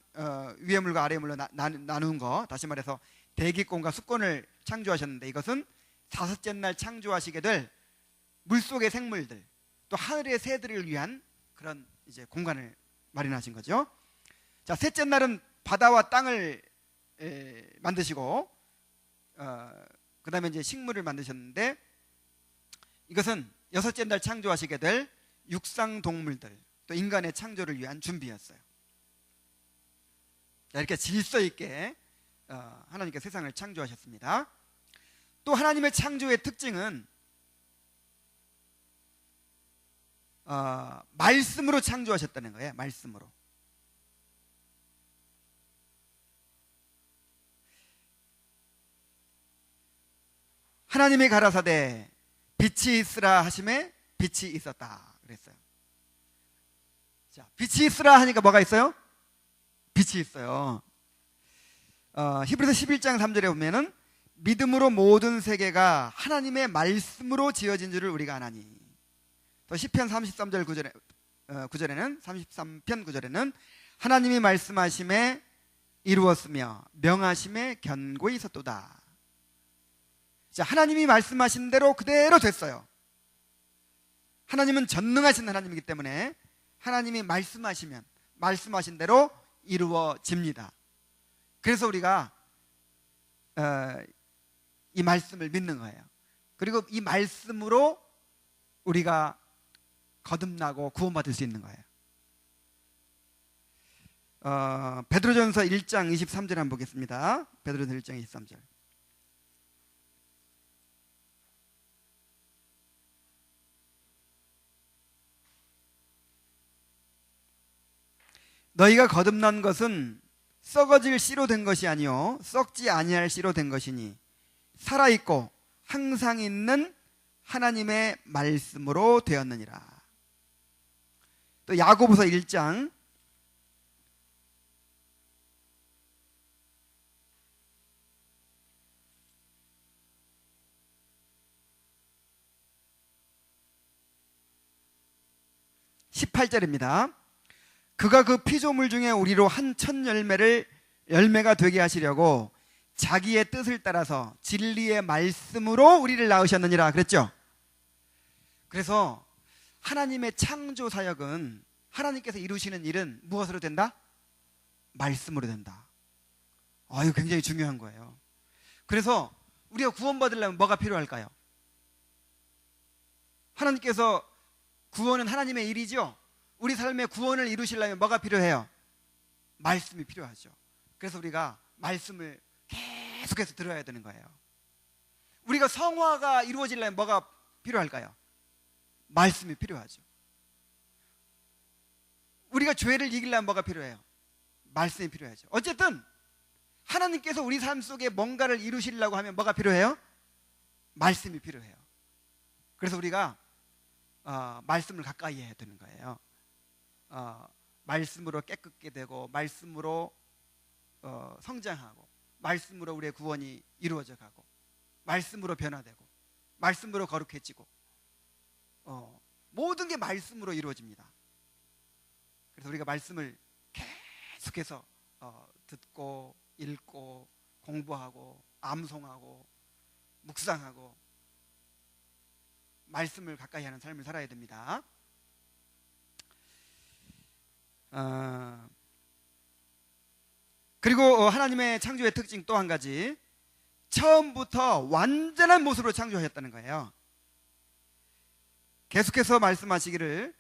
위의 물과 아래 물로 나눈 거, 다시 말해서 대기권과 수권을 창조하셨는데, 이것은 다섯째 날 창조하시게 될 물속의 생물들, 또 하늘의 새들을 위한 그런 이제 공간을 마련하신 거죠. 자, 셋째 날은 바다와 땅을 만드시고, 그 다음에 이제 식물을 만드셨는데, 이것은 여섯째 날 창조하시게 될 육상 동물들, 또 인간의 창조를 위한 준비였어요. 자, 이렇게 질서 있게 하나님께서 세상을 창조하셨습니다. 또 하나님의 창조의 특징은 말씀으로 창조하셨다는 거예요. 말씀으로. 하나님이 가라사대 빛이 있으라 하심에 빛이 있었다 그랬어요. 자, 빛이 있으라 하니까 뭐가 있어요? 빛이 있어요. 히브리서 11장 3절에 보면은 믿음으로 모든 세계가 하나님의 말씀으로 지어진 줄을 우리가 아나니. 또 시편 33절 9절에는 33편 9절에는 하나님이 말씀하심에 이루었으며 명하심에 견고히 있었도다. 자, 하나님이 말씀하신 대로 그대로 됐어요. 하나님은 전능하신 하나님이기 때문에 하나님이 말씀하시면 말씀하신 대로 이루어집니다. 그래서 우리가 이 말씀을 믿는 거예요. 그리고 이 말씀으로 우리가 거듭나고 구원받을 수 있는 거예요. 베드로전서 1장 23절 한번 보겠습니다. 베드로전서 1장 23절. 너희가 거듭난 것은 썩어질 씨로 된 것이 아니요 썩지 아니할 씨로 된 것이니 살아있고 항상 있는 하나님의 말씀으로 되었느니라. 또 야고보서 1장 18절입니다. 그가 그 피조물 중에 우리로 한 첫 열매가 되게 하시려고 자기의 뜻을 따라서 진리의 말씀으로 우리를 낳으셨느니라 그랬죠. 그래서 하나님의 창조 사역은, 하나님께서 이루시는 일은 무엇으로 된다? 말씀으로 된다. 이거 굉장히 중요한 거예요. 그래서 우리가 구원받으려면 뭐가 필요할까요? 하나님께서, 구원은 하나님의 일이죠. 우리 삶의 구원을 이루시려면 뭐가 필요해요? 말씀이 필요하죠. 그래서 우리가 말씀을 계속해서 들어야 되는 거예요. 우리가 성화가 이루어지려면 뭐가 필요할까요? 말씀이 필요하죠. 우리가 죄를 이기려면 뭐가 필요해요? 말씀이 필요하죠. 어쨌든 하나님께서 우리 삶 속에 뭔가를 이루시려고 하면 뭐가 필요해요? 말씀이 필요해요. 그래서 우리가 말씀을 가까이 해야 되는 거예요. 말씀으로 깨끗게 되고, 말씀으로 성장하고, 말씀으로 우리의 구원이 이루어져 가고, 말씀으로 변화되고, 말씀으로 거룩해지고, 모든 게 말씀으로 이루어집니다. 그래서 우리가 말씀을 계속해서 듣고, 읽고, 공부하고, 암송하고, 묵상하고, 말씀을 가까이 하는 삶을 살아야 됩니다. 그리고 하나님의 창조의 특징 또 한 가지, 처음부터 완전한 모습으로 창조하셨다는 거예요. 계속해서 말씀하시기를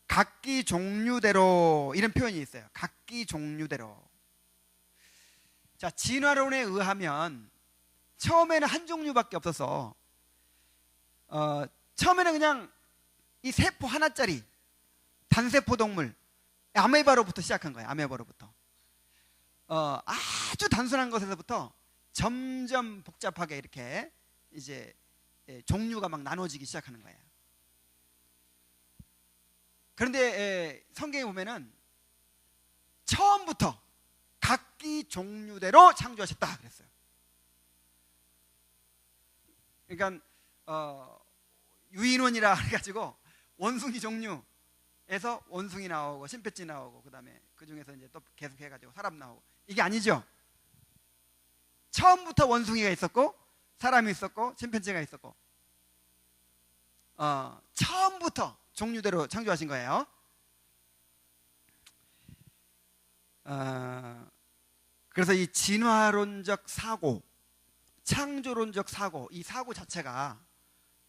각기 종류대로, 이런 표현이 있어요. 각기 종류대로. 자, 진화론에 의하면 처음에는 한 종류밖에 없어서 처음에는 그냥 이 세포 하나짜리 단세포 동물 아메바로부터 시작한 거예요. 아메바로부터 아주 단순한 것에서부터 점점 복잡하게 이렇게 이제 종류가 막 나눠지기 시작하는 거예요. 그런데 성경에 보면은 처음부터 각기 종류대로 창조하셨다 그랬어요. 그러니까 유인원이라 해가지고 원숭이 종류에서 원숭이 나오고 심폐지 나오고, 그 다음에 그 중에서 이제 또 계속 해가지고 사람 나오고, 이게 아니죠. 처음부터 원숭이가 있었고, 사람이 있었고, 침팬지가 있었고, 처음부터 종류대로 창조하신 거예요. 그래서 이 진화론적 사고, 창조론적 사고, 이 사고 자체가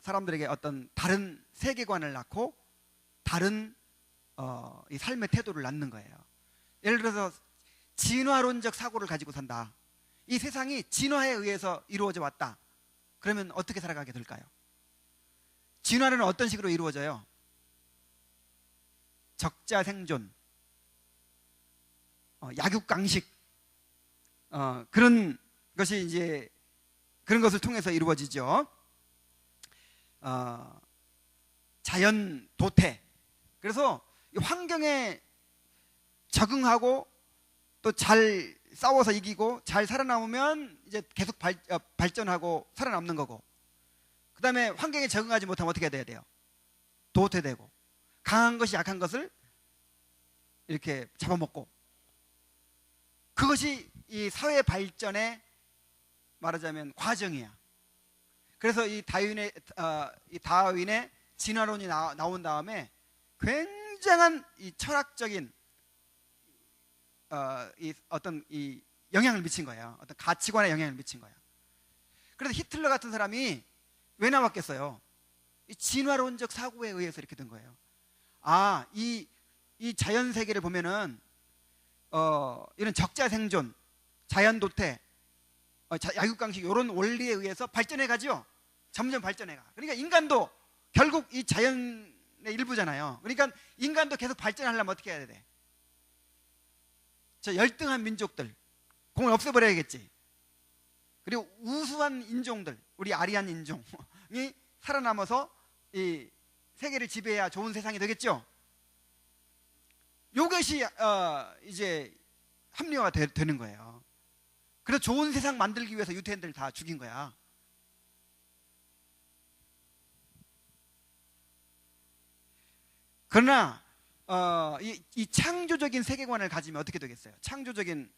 사람들에게 어떤 다른 세계관을 낳고 다른 이 삶의 태도를 낳는 거예요. 예를 들어서 진화론적 사고를 가지고 산다. 이 세상이 진화에 의해서 이루어져 왔다. 그러면 어떻게 살아가게 될까요? 진화는 어떤 식으로 이루어져요? 적자생존, 약육강식, 그런 것이 이제 그런 것을 통해서 이루어지죠. 자연 도태. 그래서 환경에 적응하고 또 잘 싸워서 이기고 잘 살아남으면 이제 계속 발전하고 살아남는 거고, 그 다음에 환경에 적응하지 못하면 어떻게 돼야 돼요? 도태되고, 강한 것이 약한 것을 이렇게 잡아먹고, 그것이 이 사회 발전의 말하자면 과정이야. 그래서 이 다윈의 진화론이 나온 다음에 굉장한 이 철학적인 이 어떤 이 영향을 미친 거예요. 어떤 가치관에 영향을 미친 거예요. 그래서 히틀러 같은 사람이 왜 나왔겠어요? 이 진화론적 사고에 의해서 이렇게 된 거예요. 이 자연 세계를 보면은 이런 적자생존, 자연도태, 약육강식, 이런 원리에 의해서 발전해가죠. 점점 발전해가. 그러니까 인간도 결국 이 자연의 일부잖아요. 그러니까 인간도 계속 발전하려면 어떻게 해야 돼? 저 열등한 민족들, 공을 없애버려야겠지. 그리고 우수한 인종들, 우리 아리안 인종이 살아남아서 이 세계를 지배해야 좋은 세상이 되겠죠. 이것이 이제 합리화가 되는 거예요. 그래서 좋은 세상 만들기 위해서 유태인들을 다 죽인 거야. 그러나 이 창조적인 세계관을 가지면 어떻게 되겠어요? 창조적인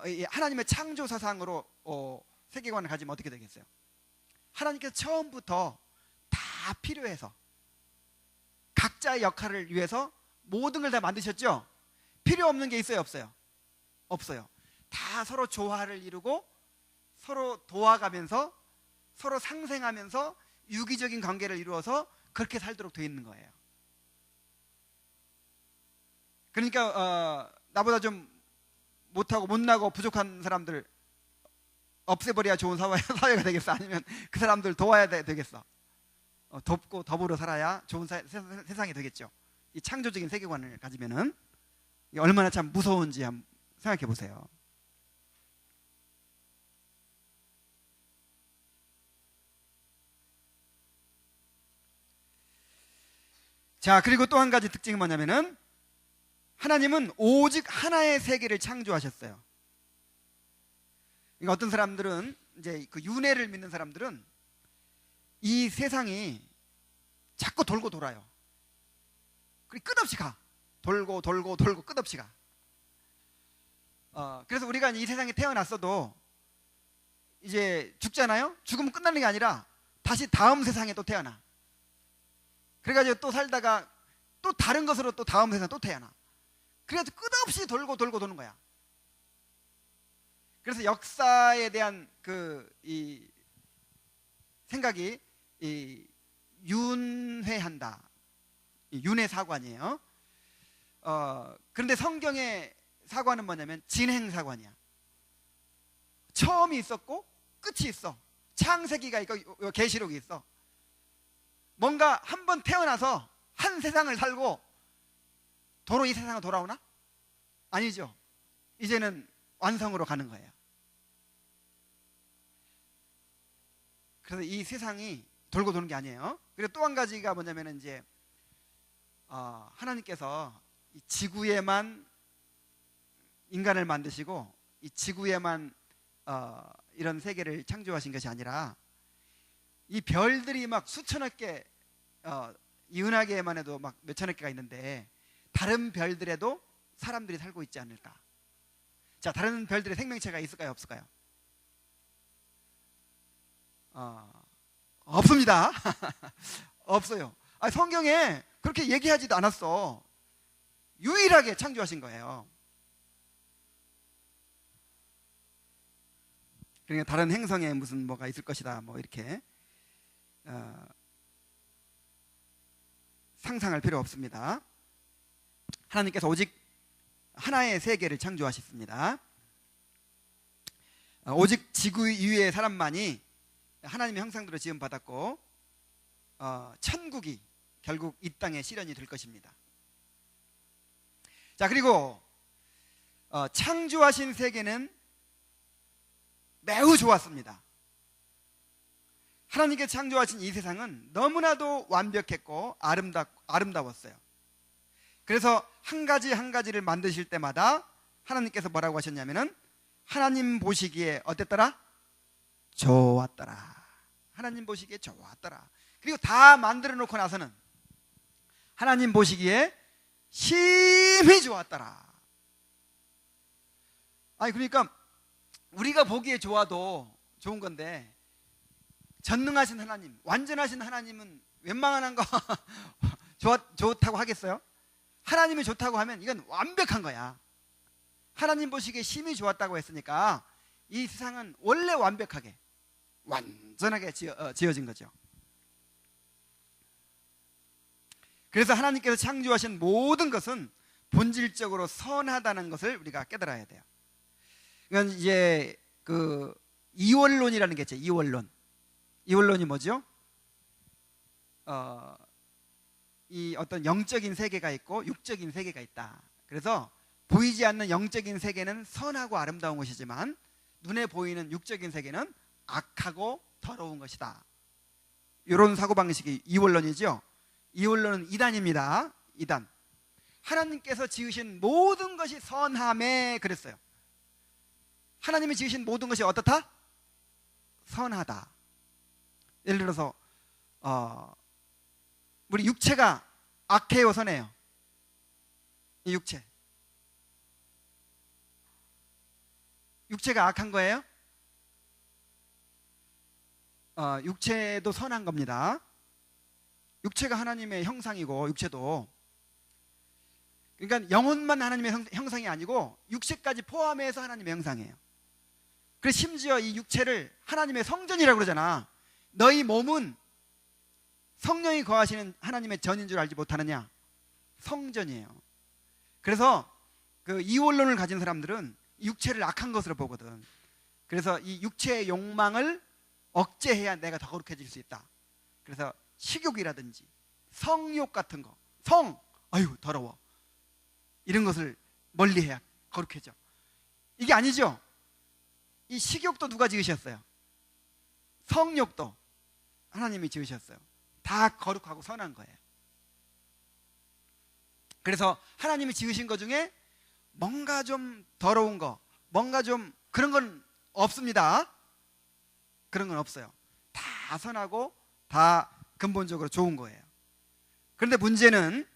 이 하나님의 창조 사상으로 세계관을 가지면 어떻게 되겠어요? 하나님께서 처음부터 다 필요해서 각자의 역할을 위해서 모든 걸 다 만드셨죠? 필요 없는 게 있어요, 없어요? 없어요. 다 서로 조화를 이루고 서로 도와가면서 서로 상생하면서 유기적인 관계를 이루어서 그렇게 살도록 되어 있는 거예요. 그러니까 나보다 좀 못하고 못나고 부족한 사람들 없애버려야 좋은 사회가 되겠어? 아니면 그 사람들 도와야 되겠어? 돕고 더불어 살아야 좋은 세상이 되겠죠. 이 창조적인 세계관을 가지면은 이게 얼마나 참 무서운지 한번 생각해 보세요. 자, 그리고 또 한 가지 특징이 뭐냐면은 하나님은 오직 하나의 세계를 창조하셨어요. 그러니까 어떤 사람들은 이제 그 윤회를 믿는 사람들은 이 세상이 자꾸 돌고 돌아요. 그리고 끝없이 가. 돌고 돌고 돌고 끝없이 가. 그래서 우리가 이 세상에 태어났어도 이제 죽잖아요. 죽으면 끝나는 게 아니라 다시 다음 세상에 또 태어나. 그래가지고 또 살다가 또 다른 것으로 또 다음 세상에 또 태어나. 그래서 끝없이 돌고 돌고 도는 거야. 그래서 역사에 대한 이 생각이 윤회한다. 윤회 사관이에요. 그런데 성경의 사관은 뭐냐면 진행 사관이야. 처음이 있었고 끝이 있어. 창세기가 있고 계시록이 있어. 뭔가 한 번 태어나서 한 세상을 살고 도로 이 세상을 돌아오나? 아니죠. 이제는 완성으로 가는 거예요. 그래서 이 세상이 돌고 도는 게 아니에요. 그리고 또 한 가지가 뭐냐면 이제 하나님께서 이 지구에만 인간을 만드시고 이 지구에만 이런 세계를 창조하신 것이 아니라 이 별들이 막 수천억 개, 이 은하계에만 해도 막 몇천억 개가 있는데 다른 별들에도 사람들이 살고 있지 않을까? 자, 다른 별들의 생명체가 있을까요, 없을까요? 없습니다. 없어요. 성경에 그렇게 얘기하지도 않았어. 유일하게 창조하신 거예요. 그러니까 다른 행성에 무슨 뭐가 있을 것이다, 뭐 이렇게 상상할 필요 없습니다. 하나님께서 오직 하나의 세계를 창조하셨습니다. 오직 지구 위의 사람만이 하나님의 형상대로 지음받았고 천국이 결국 이 땅의 실현이 될 것입니다. 자, 그리고 창조하신 세계는 매우 좋았습니다. 하나님께서 창조하신 이 세상은 너무나도 완벽했고 아름다웠어요. 그래서 한 가지 한 가지를 만드실 때마다 하나님께서 뭐라고 하셨냐면은 하나님 보시기에 어땠더라? 좋았더라. 하나님 보시기에 좋았더라. 그리고 다 만들어 놓고 나서는 하나님 보시기에 심히 좋았더라. 그러니까 우리가 보기에 좋아도 좋은 건데 전능하신 하나님, 완전하신 하나님은 웬만한 거 좋다고 하겠어요? 하나님이 좋다고 하면 이건 완벽한 거야. 하나님 보시기에 심히 좋았다고 했으니까 이 세상은 원래 완벽하게 완전하게 지어진 거죠. 그래서 하나님께서 창조하신 모든 것은 본질적으로 선하다는 것을 우리가 깨달아야 돼요. 이건 이제 이원론이라는 게 있죠. 이원론이 뭐죠? 이 어떤 영적인 세계가 있고 육적인 세계가 있다. 그래서 보이지 않는 영적인 세계는 선하고 아름다운 것이지만 눈에 보이는 육적인 세계는 악하고 더러운 것이다. 이런 사고방식이 이원론이죠. 이원론은 이단입니다. 이단. 하나님께서 지으신 모든 것이 선함에 그랬어요. 하나님이 지으신 모든 것이 어떻다? 선하다. 예를 들어서 우리 육체가 악해요, 선해요? 이 육체가 악한 거예요? 육체도 선한 겁니다. 육체가 하나님의 형상이고, 육체도, 그러니까 영혼만 하나님의 형상이 아니고 육체까지 포함해서 하나님의 형상이에요. 그래서 심지어 이 육체를 하나님의 성전이라고 그러잖아. 너희 몸은 성령이 거하시는 하나님의 전인 줄 알지 못하느냐? 성전이에요. 그래서 그 이원론을 가진 사람들은 육체를 악한 것으로 보거든. 그래서 이 육체의 욕망을 억제해야 내가 더 거룩해질 수 있다. 그래서 식욕이라든지 성욕 같은 거, 아유 더러워, 이런 것을 멀리해야 거룩해져. 이게 아니죠. 이 식욕도 누가 지으셨어요? 성욕도 하나님이 지으셨어요. 다 거룩하고 선한 거예요. 그래서 하나님이 지으신 것 중에 뭔가 좀 더러운 거, 뭔가 좀 그런 건 없습니다. 그런 건 없어요. 다 선하고 다 근본적으로 좋은 거예요. 그런데 문제는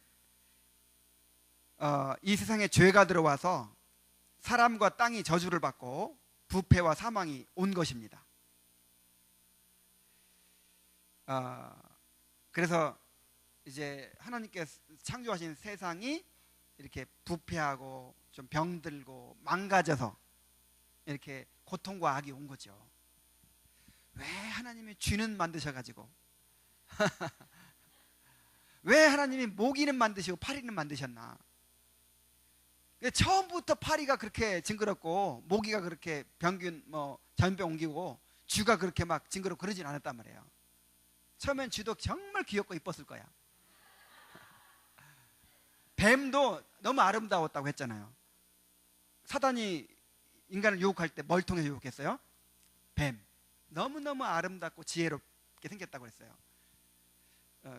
이 세상에 죄가 들어와서 사람과 땅이 저주를 받고 부패와 사망이 온 것입니다. 그래서 이제 하나님께서 창조하신 세상이 이렇게 부패하고 좀 병들고 망가져서 이렇게 고통과 악이 온 거죠. 왜 하나님이 쥐는 만드셔가지고 왜 하나님이 모기는 만드시고 파리는 만드셨나? 처음부터 파리가 그렇게 징그럽고 모기가 그렇게 병균 전병 옮기고 쥐가 그렇게 막 징그럽고 그러진 않았단 말이에요. 처음엔 쥐도 정말 귀엽고 이뻤을 거야. 뱀도 너무 아름다웠다고 했잖아요. 사단이 인간을 유혹할 때 뭘 통해서 유혹했어요? 뱀. 너무너무 아름답고 지혜롭게 생겼다고 했어요.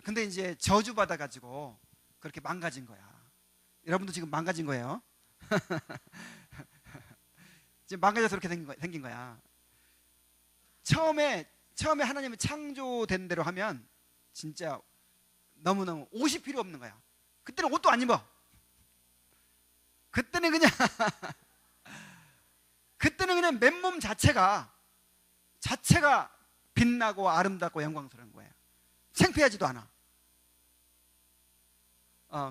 근데 이제 저주받아 가지고 그렇게 망가진 거야. 여러분도 지금 망가진 거예요. 지금 망가져서 그렇게 생긴 거야. 처음에 하나님이 창조된 대로 하면 진짜 너무너무 옷이 필요 없는 거야. 그때는 옷도 안 입어. 그때는 그냥 맨몸 자체가 빛나고 아름답고 영광스러운 거예요. 창피하지도 않아.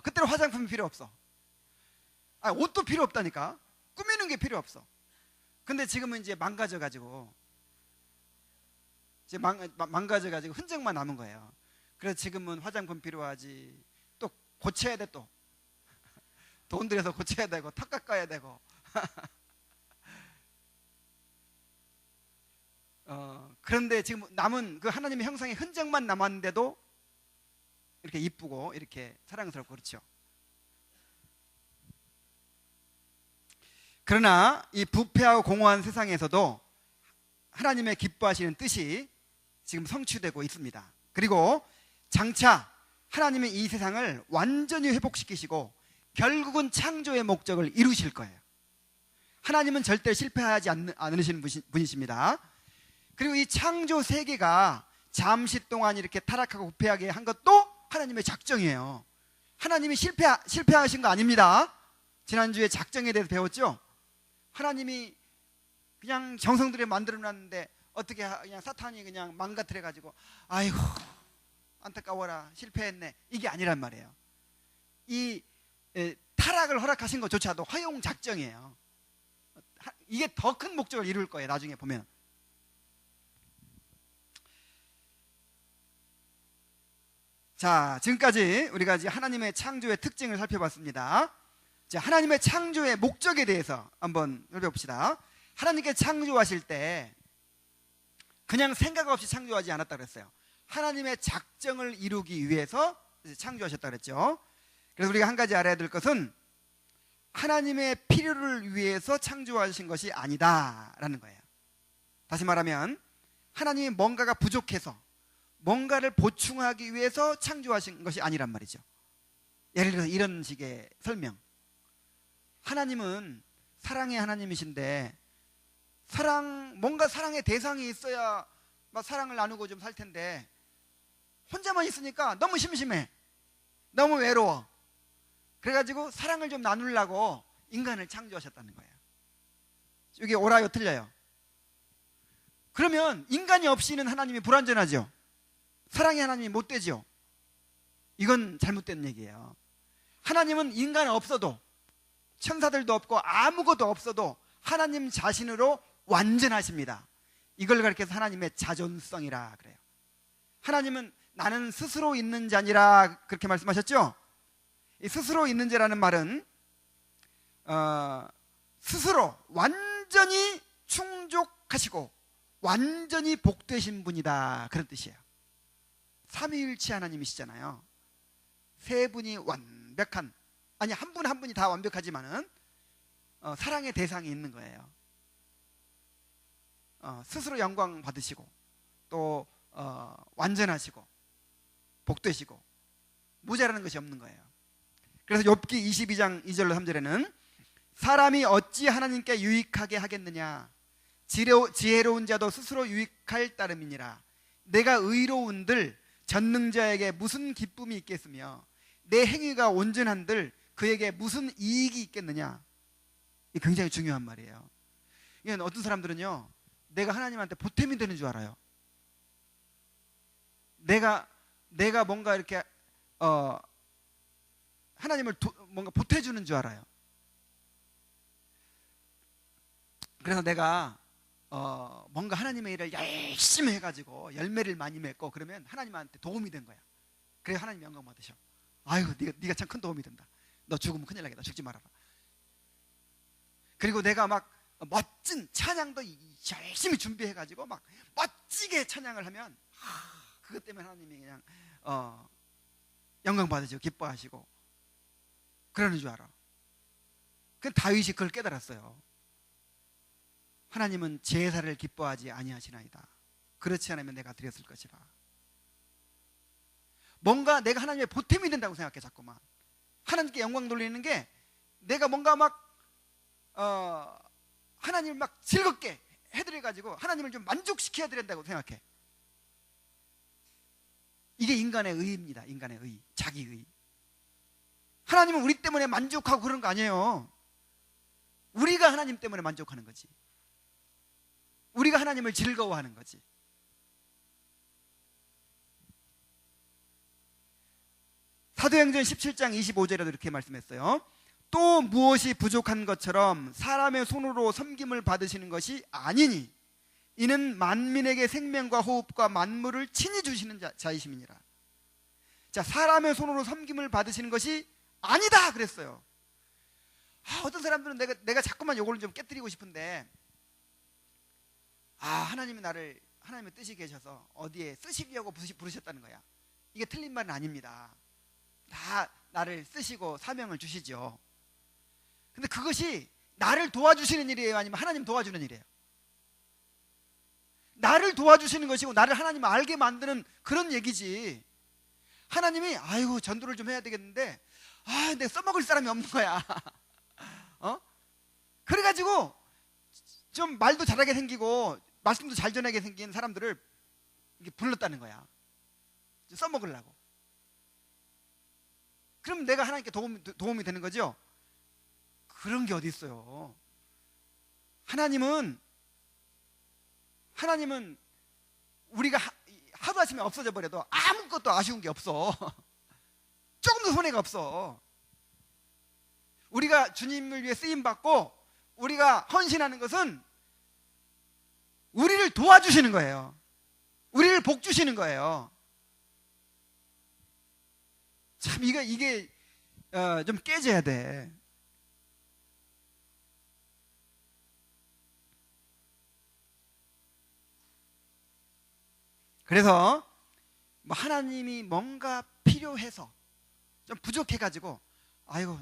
그때는 화장품이 필요 없어. 옷도 필요 없다니까. 꾸미는 게 필요 없어. 근데 지금은 이제 망가져가지고 망가져가지고 흔적만 남은 거예요. 그래서 지금은 화장품 필요하지. 또 고쳐야 돼. 또 돈 들여서 고쳐야 되고 턱 깎아야 되고. 그런데 지금 남은 그 하나님의 형상의 흔적만 남았는데도 이렇게 이쁘고 이렇게 사랑스럽고 그렇죠. 그러나 이 부패하고 공허한 세상에서도 하나님의 기뻐하시는 뜻이 지금 성취되고 있습니다. 그리고 장차 하나님이 이 세상을 완전히 회복시키시고 결국은 창조의 목적을 이루실 거예요. 하나님은 절대 실패하지 않으시는 분이십니다. 그리고 이 창조 세계가 잠시 동안 이렇게 타락하고 부패하게 한 것도 하나님의 작정이에요. 하나님이 실패하신 거 아닙니다. 지난주에 작정에 대해서 배웠죠. 하나님이 그냥 정성들여 만들어놨는데 어떻게 그냥 사탄이 그냥 망가뜨려가지고 아이고 안타까워라 실패했네, 이게 아니란 말이에요. 이 타락을 허락하신 것조차도 허용 작정이에요. 이게 더 큰 목적을 이룰 거예요. 나중에 보면. 자, 지금까지 우리가 이제 하나님의 창조의 특징을 살펴봤습니다. 자, 하나님의 창조의 목적에 대해서 한번 살펴봅시다. 하나님께 창조하실 때 그냥 생각 없이 창조하지 않았다 그랬어요. 하나님의 작정을 이루기 위해서 창조하셨다 그랬죠. 그래서 우리가 한 가지 알아야 될 것은 하나님의 필요를 위해서 창조하신 것이 아니다라는 거예요. 다시 말하면 하나님이 뭔가가 부족해서 뭔가를 보충하기 위해서 창조하신 것이 아니란 말이죠. 예를 들어서 이런 식의 설명. 하나님은 사랑의 하나님이신데 뭔가 사랑의 대상이 있어야 막 사랑을 나누고 좀 살 텐데 혼자만 있으니까 너무 심심해. 너무 외로워. 그래가지고 사랑을 좀 나누려고 인간을 창조하셨다는 거예요. 여기 옳아요, 틀려요? 그러면 인간이 없이는 하나님이 불완전하죠. 사랑의 하나님이 못 되죠. 이건 잘못된 얘기예요. 하나님은 인간 없어도, 천사들도 없고 아무것도 없어도 하나님 자신으로 완전하십니다. 이걸 가리켜서 하나님의 자존성이라 그래요. 하나님은 나는 스스로 있는 자니라 그렇게 말씀하셨죠. 이 스스로 있는 자라는 말은 스스로 완전히 충족하시고 완전히 복되신 분이다, 그런 뜻이에요. 삼위일체 하나님이시잖아요. 세 분이 완벽한, 아니 한 분 한 분이 다 완벽하지만은 사랑의 대상이 있는 거예요. 스스로 영광 받으시고 또 완전하시고 복되시고 모자라는 것이 없는 거예요. 그래서 욥기 22장 2절로 3절에는 사람이 어찌 하나님께 유익하게 하겠느냐, 지혜로운 자도 스스로 유익할 따름이니라. 내가 의로운들 전능자에게 무슨 기쁨이 있겠으며 내 행위가 온전한들 그에게 무슨 이익이 있겠느냐. 이 굉장히 중요한 말이에요. 이건 어떤 사람들은요, 내가 하나님한테 보탬이 되는 줄 알아요. 내가 뭔가 이렇게 하나님을 뭔가 보태주는 줄 알아요. 그래서 내가 뭔가 하나님의 일을 열심히 해가지고 열매를 많이 맺고 그러면 하나님한테 도움이 된 거야. 그래서 하나님 영광 받으셔. 아이고, 네가 참 큰 도움이 된다. 너 죽으면 큰일 나겠다. 죽지 말아라. 그리고 내가 막 멋진 찬양도 열심히 준비해가지고 막 멋지게 찬양을 하면 그것 때문에 하나님이 그냥 영광 받으시고 기뻐하시고 그러는 줄 알아. 그 다윗이 그걸 깨달았어요. 하나님은 제사를 기뻐하지 아니하시나이다. 그렇지 않으면 내가 드렸을 것이라. 뭔가 내가 하나님의 보탬이 된다고 생각해. 자꾸만 하나님께 영광 돌리는 게 내가 뭔가 막 하나님을 막 즐겁게 해드려가지고 하나님을 좀 만족시켜야 된다고 생각해. 이게 인간의 의입니다. 인간의 의, 자기의. 하나님은 우리 때문에 만족하고 그런 거 아니에요. 우리가 하나님 때문에 만족하는 거지. 우리가 하나님을 즐거워하는 거지. 사도행전 17장 25절에도 이렇게 말씀했어요. 또 무엇이 부족한 것처럼 사람의 손으로 섬김을 받으시는 것이 아니니 이는 만민에게 생명과 호흡과 만물을 친히 주시는 자이심이니라. 자, 사람의 손으로 섬김을 받으시는 것이 아니다 그랬어요. 어떤 사람들은 내가 자꾸만 요거를 좀 깨뜨리고 싶은데, 하나님이 하나님의 뜻이 계셔서 어디에 쓰시려고 부르셨다는 거야. 이게 틀린 말은 아닙니다. 다 나를 쓰시고 사명을 주시죠. 근데 그것이 나를 도와주시는 일이에요, 아니면 하나님 도와주는 일이에요? 나를 도와주시는 것이고 나를 하나님 알게 만드는 그런 얘기지. 하나님이 아이고 전도를 좀 해야 되겠는데 내가 써먹을 사람이 없는 거야. 그래가지고 좀 말도 잘하게 생기고 말씀도 잘 전하게 생긴 사람들을 이렇게 불렀다는 거야. 써먹으려고. 그럼 내가 하나님께 도움이 되는 거죠? 그런 게 어디 있어요. 하나님은 우리가 하도 하시면 없어져 버려도 아무것도 아쉬운 게 없어. 조금도 손해가 없어. 우리가 주님을 위해 쓰임받고 우리가 헌신하는 것은 우리를 도와주시는 거예요. 우리를 복주시는 거예요. 참 이게 좀 깨져야 돼. 그래서 하나님이 뭔가 필요해서 좀 부족해가지고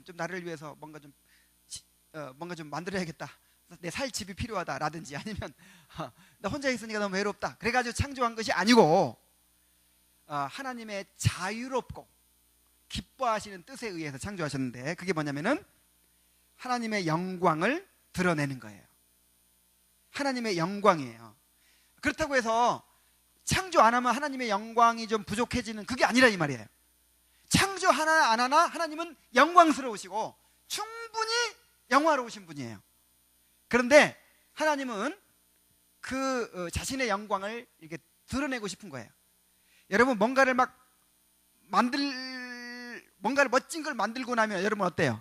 좀 나를 위해서 뭔가 좀 만들어야겠다. 내 살 집이 필요하다라든지 아니면 나 혼자 있으니까 너무 외롭다. 그래가지고 창조한 것이 아니고 하나님의 자유롭고 기뻐하시는 뜻에 의해서 창조하셨는데, 그게 뭐냐면은 하나님의 영광을 드러내는 거예요. 하나님의 영광이에요. 그렇다고 해서 창조 안 하면 하나님의 영광이 좀 부족해지는 그게 아니라 이 말이에요. 창조 하나 안 하나 하나님은 영광스러우시고 충분히 영화로우신 분이에요. 그런데 하나님은 그 자신의 영광을 이렇게 드러내고 싶은 거예요. 여러분 뭔가를 멋진 걸 만들고 나면 여러분 어때요?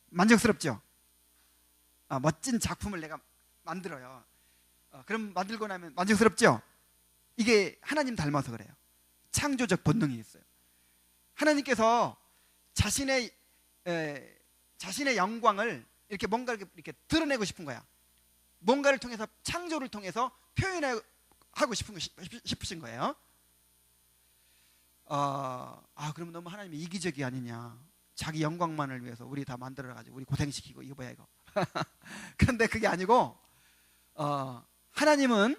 만족스럽죠? 멋진 작품을 내가 만들어요. 그럼 만들고 나면 만족스럽죠? 이게 하나님 닮아서 그래요. 창조적 본능이 있어요. 하나님께서 자신의 영광을 이렇게 뭔가를 이렇게 드러내고 싶은 거야. 뭔가를 통해서, 창조를 통해서 표현하고 싶으신 거예요. 그러면 너무 하나님이 이기적이 아니냐. 자기 영광만을 위해서 우리 다 만들어가지고 우리 고생시키고 이거 뭐야 이거. 그런데 그게 아니고 하나님은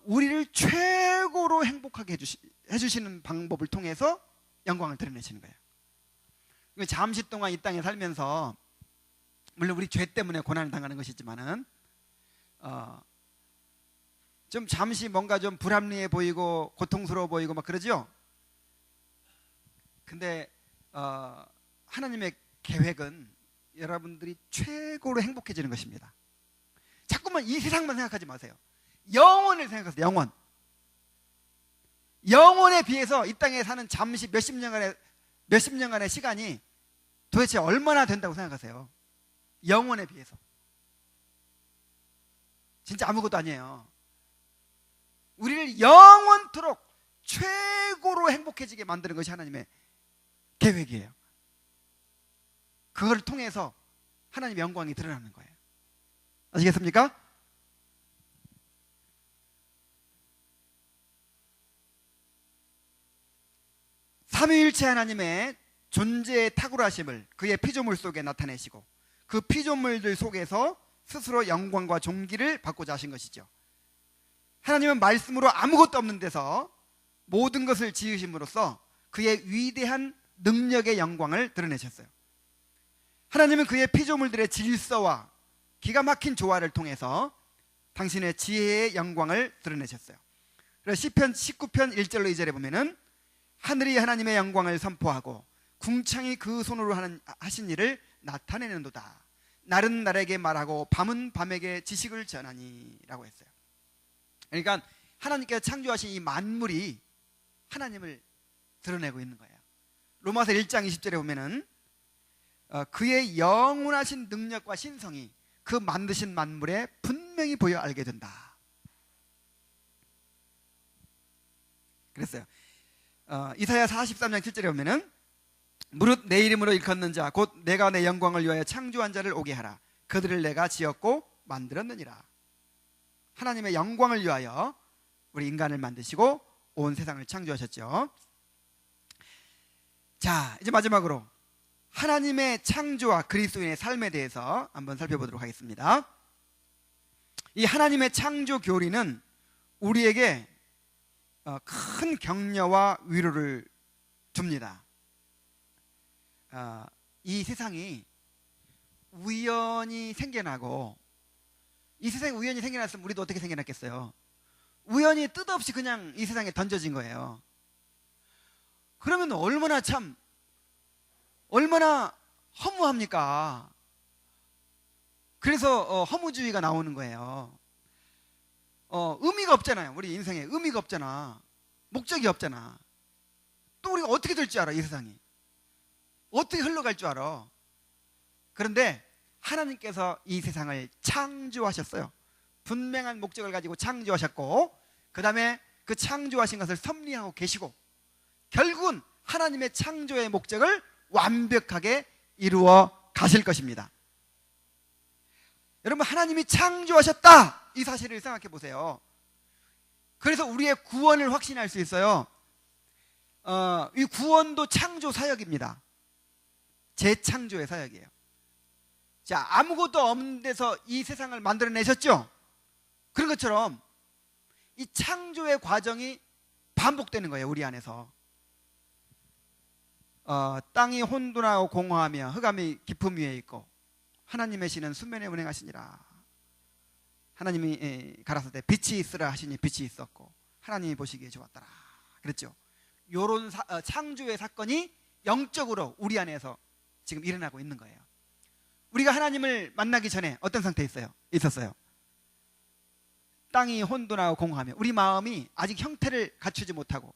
우리를 최고로 행복하게 해주시는 방법을 통해서 영광을 드러내시는 거예요. 잠시 동안 이 땅에 살면서 물론 우리 죄 때문에 고난을 당하는 것이지만은 좀 잠시 뭔가 좀 불합리해 보이고 고통스러워 보이고 막 그러죠. 근데 하나님의 계획은 여러분들이 최고로 행복해지는 것입니다. 자꾸만 이 세상만 생각하지 마세요. 영원을 생각하세요. 영원에 비해서 이 땅에 사는 잠시 몇십 년간의 시간이 도대체 얼마나 된다고 생각하세요? 영원에 비해서 진짜 아무것도 아니에요. 우리를 영원토록 최고로 행복해지게 만드는 것이 하나님의 계획이에요. 그걸 통해서 하나님의 영광이 드러나는 거예요. 아시겠습니까? 삼위일체 하나님의 존재의 탁월하심을 그의 피조물 속에 나타내시고 그 피조물들 속에서 스스로 영광과 존귀를 받고자 하신 것이죠. 하나님은 말씀으로 아무것도 없는 데서 모든 것을 지으심으로써 그의 위대한 능력의 영광을 드러내셨어요. 하나님은 그의 피조물들의 질서와 기가 막힌 조화를 통해서 당신의 지혜의 영광을 드러내셨어요. 그래서 시편 19편 1절로 2절에 보면은 하늘이 하나님의 영광을 선포하고 궁창이 그 손으로 하신 일을 나타내는도다. 날은 날에게 말하고 밤은 밤에게 지식을 전하니 라고 했어요. 그러니까 하나님께서 창조하신 이 만물이 하나님을 드러내고 있는 거예요. 로마서 1장 20절에 보면은 그의 영원하신 능력과 신성이 그 만드신 만물에 분명히 보여 알게 된다. 그랬어요. 이사야 43장 7절에 보면은 무릇 내 이름으로 일컫는 자 곧 내가 내 영광을 위하여 창조한 자를 오게 하라. 그들을 내가 지었고 만들었느니라. 하나님의 영광을 위하여 우리 인간을 만드시고 온 세상을 창조하셨죠. 자, 이제 마지막으로 하나님의 창조와 그리스도인의 삶에 대해서 한번 살펴보도록 하겠습니다. 이 하나님의 창조 교리는 우리에게 큰 격려와 위로를 줍니다. 이 세상이 우연히 생겨나고, 이 세상이 우연히 생겨났으면 우리도 어떻게 생겨났겠어요? 우연히 뜻없이 그냥 이 세상에 던져진 거예요. 그러면 얼마나 허무합니까? 그래서 허무주의가 나오는 거예요. 의미가 없잖아요. 우리 인생에 의미가 없잖아. 목적이 없잖아. 또 우리가 어떻게 될 줄 알아? 이 세상이 어떻게 흘러갈 줄 알아? 그런데 하나님께서 이 세상을 창조하셨어요. 분명한 목적을 가지고 창조하셨고, 그 다음에 그 창조하신 것을 섭리하고 계시고, 결국은 하나님의 창조의 목적을 완벽하게 이루어 가실 것입니다. 여러분, 하나님이 창조하셨다, 이 사실을 생각해 보세요. 그래서 우리의 구원을 확신할 수 있어요. 이 구원도 창조 사역입니다. 재창조의 사역이에요. 자, 아무것도 없는 데서 이 세상을 만들어내셨죠? 그런 것처럼 이 창조의 과정이 반복되는 거예요. 우리 안에서 땅이 혼돈하고 공허하며 흑암이 깊음 위에 있고 하나님의 신은 수면에 운행하시니라. 하나님이 가라사대 빛이 있으라 하시니 빛이 있었고 하나님이 보시기에 좋았더라 그랬죠. 요런 창조의 사건이 영적으로 우리 안에서 지금 일어나고 있는 거예요. 우리가 하나님을 만나기 전에 어떤 상태에 있었어요? 땅이 혼돈하고 공허하며 우리 마음이 아직 형태를 갖추지 못하고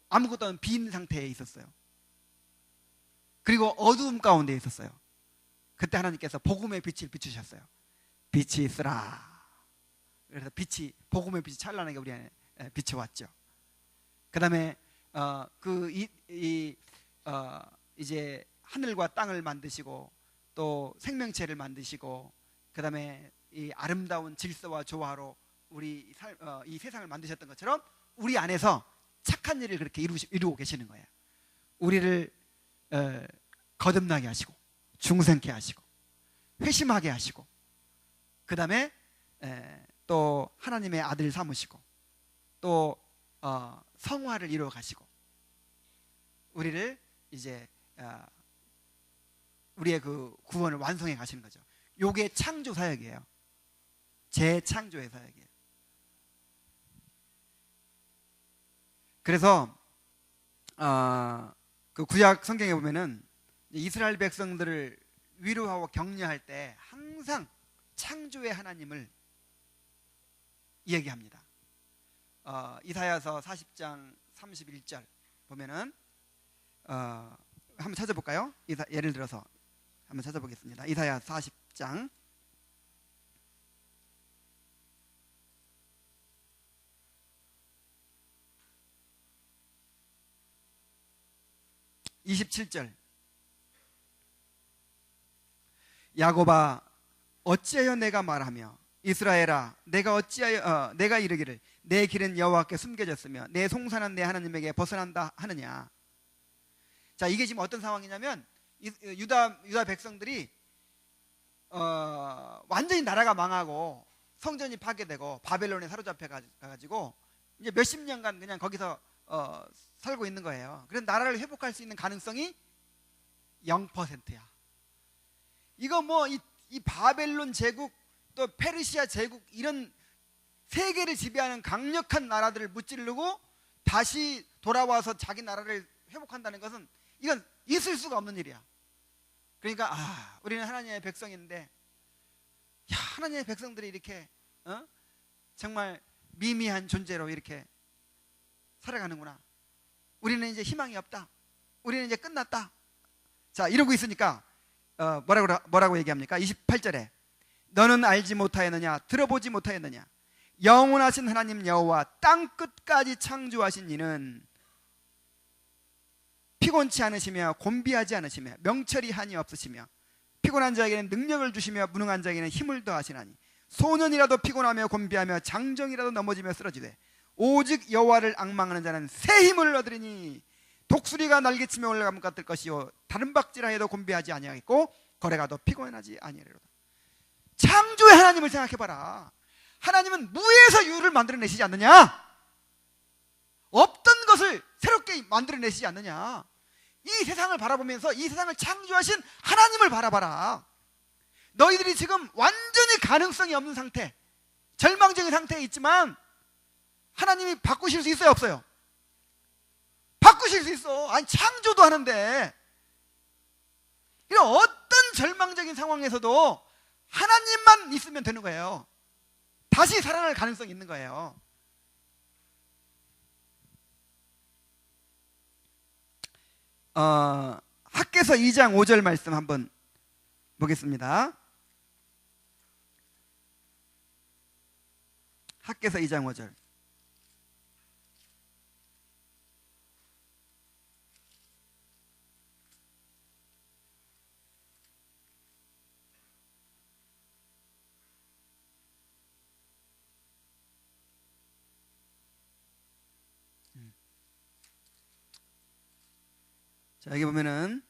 아무것도 없는 빈 상태에 있었어요. 그리고 어두움 가운데 있었어요. 그때 하나님께서 복음의 빛을 비추셨어요. 빛이 있으라. 그래서 복음의 빛이 찬란하게 우리 안에 비춰왔죠. 그 다음에 이제 하늘과 땅을 만드시고 또 생명체를 만드시고 그 다음에 이 아름다운 질서와 조화로 우리 이 세상을 만드셨던 것처럼 우리 안에서 착한 일을 그렇게 이루고 계시는 거예요. 우리를 거듭나게 하시고 중생케 하시고 회심하게 하시고 그 다음에 또 하나님의 아들 삼으시고 또 성화를 이루어 가시고 우리를 이제 우리의 그 구원을 완성해 가시는 거죠. 요게 창조 사역이에요. 재창조의 사역이에요. 그래서 그 구약 성경에 보면은 이스라엘 백성들을 위로하고 격려할 때 항상 창조의 하나님을 이야기합니다. 이사야서 40장 31절 보면은 한번 찾아볼까요? 예를 들어서 한번 찾아보겠습니다. 이사야 40장 27절 야곱아 어찌하여 내가 말하며 이스라엘아 내가 이르기를 내 길은 여호와께 숨겨졌으며 내 송사는 내 하나님에게 벗어난다 하느냐. 자, 이게 지금 어떤 상황이냐면 유다 백성들이 완전히 나라가 망하고 성전이 파괴되고 바벨론에 사로잡혀 가지고 이제 몇십 년간 그냥 거기서 살고 있는 거예요. 그래서 나라를 회복할 수 있는 가능성이 0%야. 이거 뭐 이 바벨론 제국 또 페르시아 제국 이런 세계를 지배하는 강력한 나라들을 무찌르고 다시 돌아와서 자기 나라를 회복한다는 것은 이건 있을 수가 없는 일이야. 그러니까 우리는 하나님의 백성인데 하나님의 백성들이 이렇게 정말 미미한 존재로 이렇게 살아가는구나. 우리는 이제 희망이 없다. 우리는 이제 끝났다. 자, 이러고 있으니까 뭐라고 얘기합니까? 28절에 너는 알지 못하였느냐 들어보지 못하였느냐 영원하신 하나님 여호와 땅 끝까지 창조하신 이는 피곤치 않으시며 곤비하지 않으시며 명철이 한이 없으시며 피곤한 자에게는 능력을 주시며 무능한 자에게는 힘을 더하시나니 소년이라도 피곤하며 곤비하며 장정이라도 넘어지며 쓰러지되 오직 여호와를 앙망하는 자는 새 힘을 얻으리니 독수리가 날개치며 올라가면 같을 것이요 다른 박질하 해도 곤비하지 아니하겠고 걸어가도 피곤하지 아니하리로다. 창조의 하나님을 생각해봐라. 하나님은 무에서 유를 만들어내시지 않느냐? 없던 것을 새롭게 만들어내시지 않느냐? 이 세상을 바라보면서 이 세상을 창조하신 하나님을 바라봐라. 너희들이 지금 완전히 가능성이 없는 상태, 절망적인 상태에 있지만 하나님이 바꾸실 수 있어요, 없어요? 바꾸실 수 있어. 아니, 창조도 하는데. 이런 어떤 절망적인 상황에서도 하나님만 있으면 되는 거예요. 다시 살아날 가능성이 있는 거예요. 학개서 2장 5절 말씀 한번 보겠습니다. 학개서 2장 5절. 자, 여기 보면은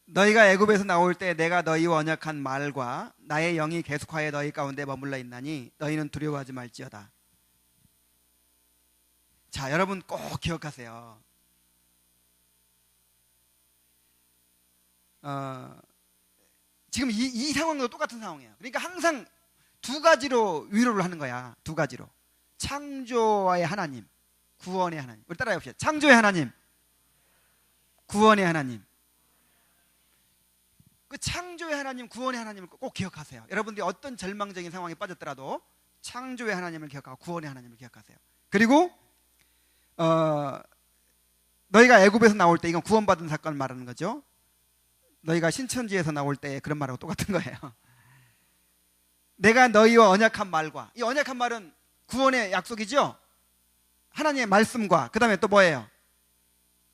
너희가 애굽에서 나올 때 내가 너희와 언약한 말과 나의 영이 계속하여 너희 가운데 머물러 있나니 너희는 두려워하지 말지어다. 자, 여러분 꼭 기억하세요. 지금 이 상황도 똑같은 상황이에요. 그러니까 항상 두 가지로 위로를 하는 거야. 두 가지로. 창조의 하나님, 구원의 하나님. 우리 따라해 봅시다. 창조의 하나님, 구원의 하나님. 그 창조의 하나님, 구원의 하나님을 꼭 기억하세요. 여러분들이 어떤 절망적인 상황에 빠졌더라도 창조의 하나님을 기억하고 구원의 하나님을 기억하세요. 그리고 너희가 애굽에서 나올 때, 이건 구원받은 사건을 말하는 거죠. 너희가 신천지에서 나올 때 그런 말하고 똑같은 거예요. 내가 너희와 언약한 말과, 이 언약한 말은 구원의 약속이죠. 하나님의 말씀과, 그 다음에 또 뭐예요?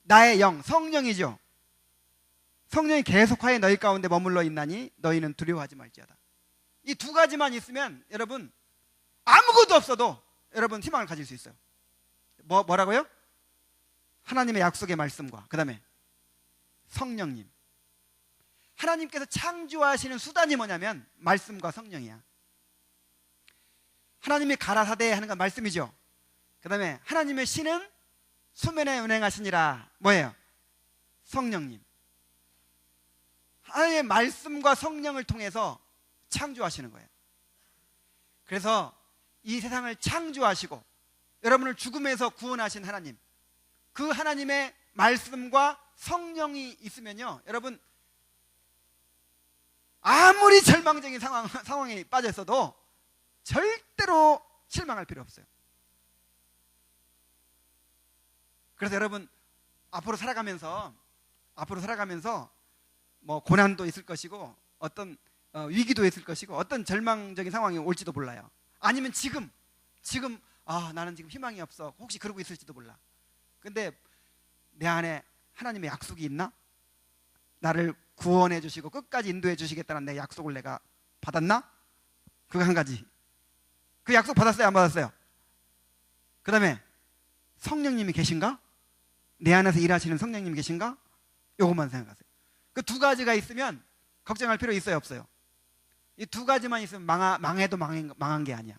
나의 영, 성령이죠. 성령이 계속하여 너희 가운데 머물러 있나니 너희는 두려워하지 말지어다. 이 두 가지만 있으면 여러분 아무것도 없어도 여러분 희망을 가질 수 있어요. 뭐라고요? 하나님의 약속의 말씀과 그 다음에 성령님. 하나님께서 창조하시는 수단이 뭐냐면 말씀과 성령이야. 하나님이 가라사대 하는 건 말씀이죠. 그 다음에 하나님의 신은 수면에 운행하시니라. 뭐예요? 성령님. 하나님의 말씀과 성령을 통해서 창조하시는 거예요. 그래서 이 세상을 창조하시고 여러분을 죽음에서 구원하신 하나님, 그 하나님의 말씀과 성령이 있으면요, 여러분 아무리 절망적인 상황에 빠져 있어도 절대로 실망할 필요 없어요. 그래서 여러분 앞으로 살아가면서 뭐 고난도 있을 것이고 어떤 위기도 있을 것이고 어떤 절망적인 상황이 올지도 몰라요. 아니면 지금 나는 지금 희망이 없어, 혹시 그러고 있을지도 몰라. 근데 내 안에 하나님의 약속이 있나? 나를 구원해 주시고 끝까지 인도해 주시겠다는 내 약속을 내가 받았나? 그거 한 가지. 그 약속 받았어요? 안 받았어요? 그 다음에 성령님이 계신가? 내 안에서 일하시는 성령님이 계신가? 요것만 생각하세요. 그 두 가지가 있으면 걱정할 필요 있어요, 없어요? 이 두 가지만 있으면 망해도 망한 게 아니야.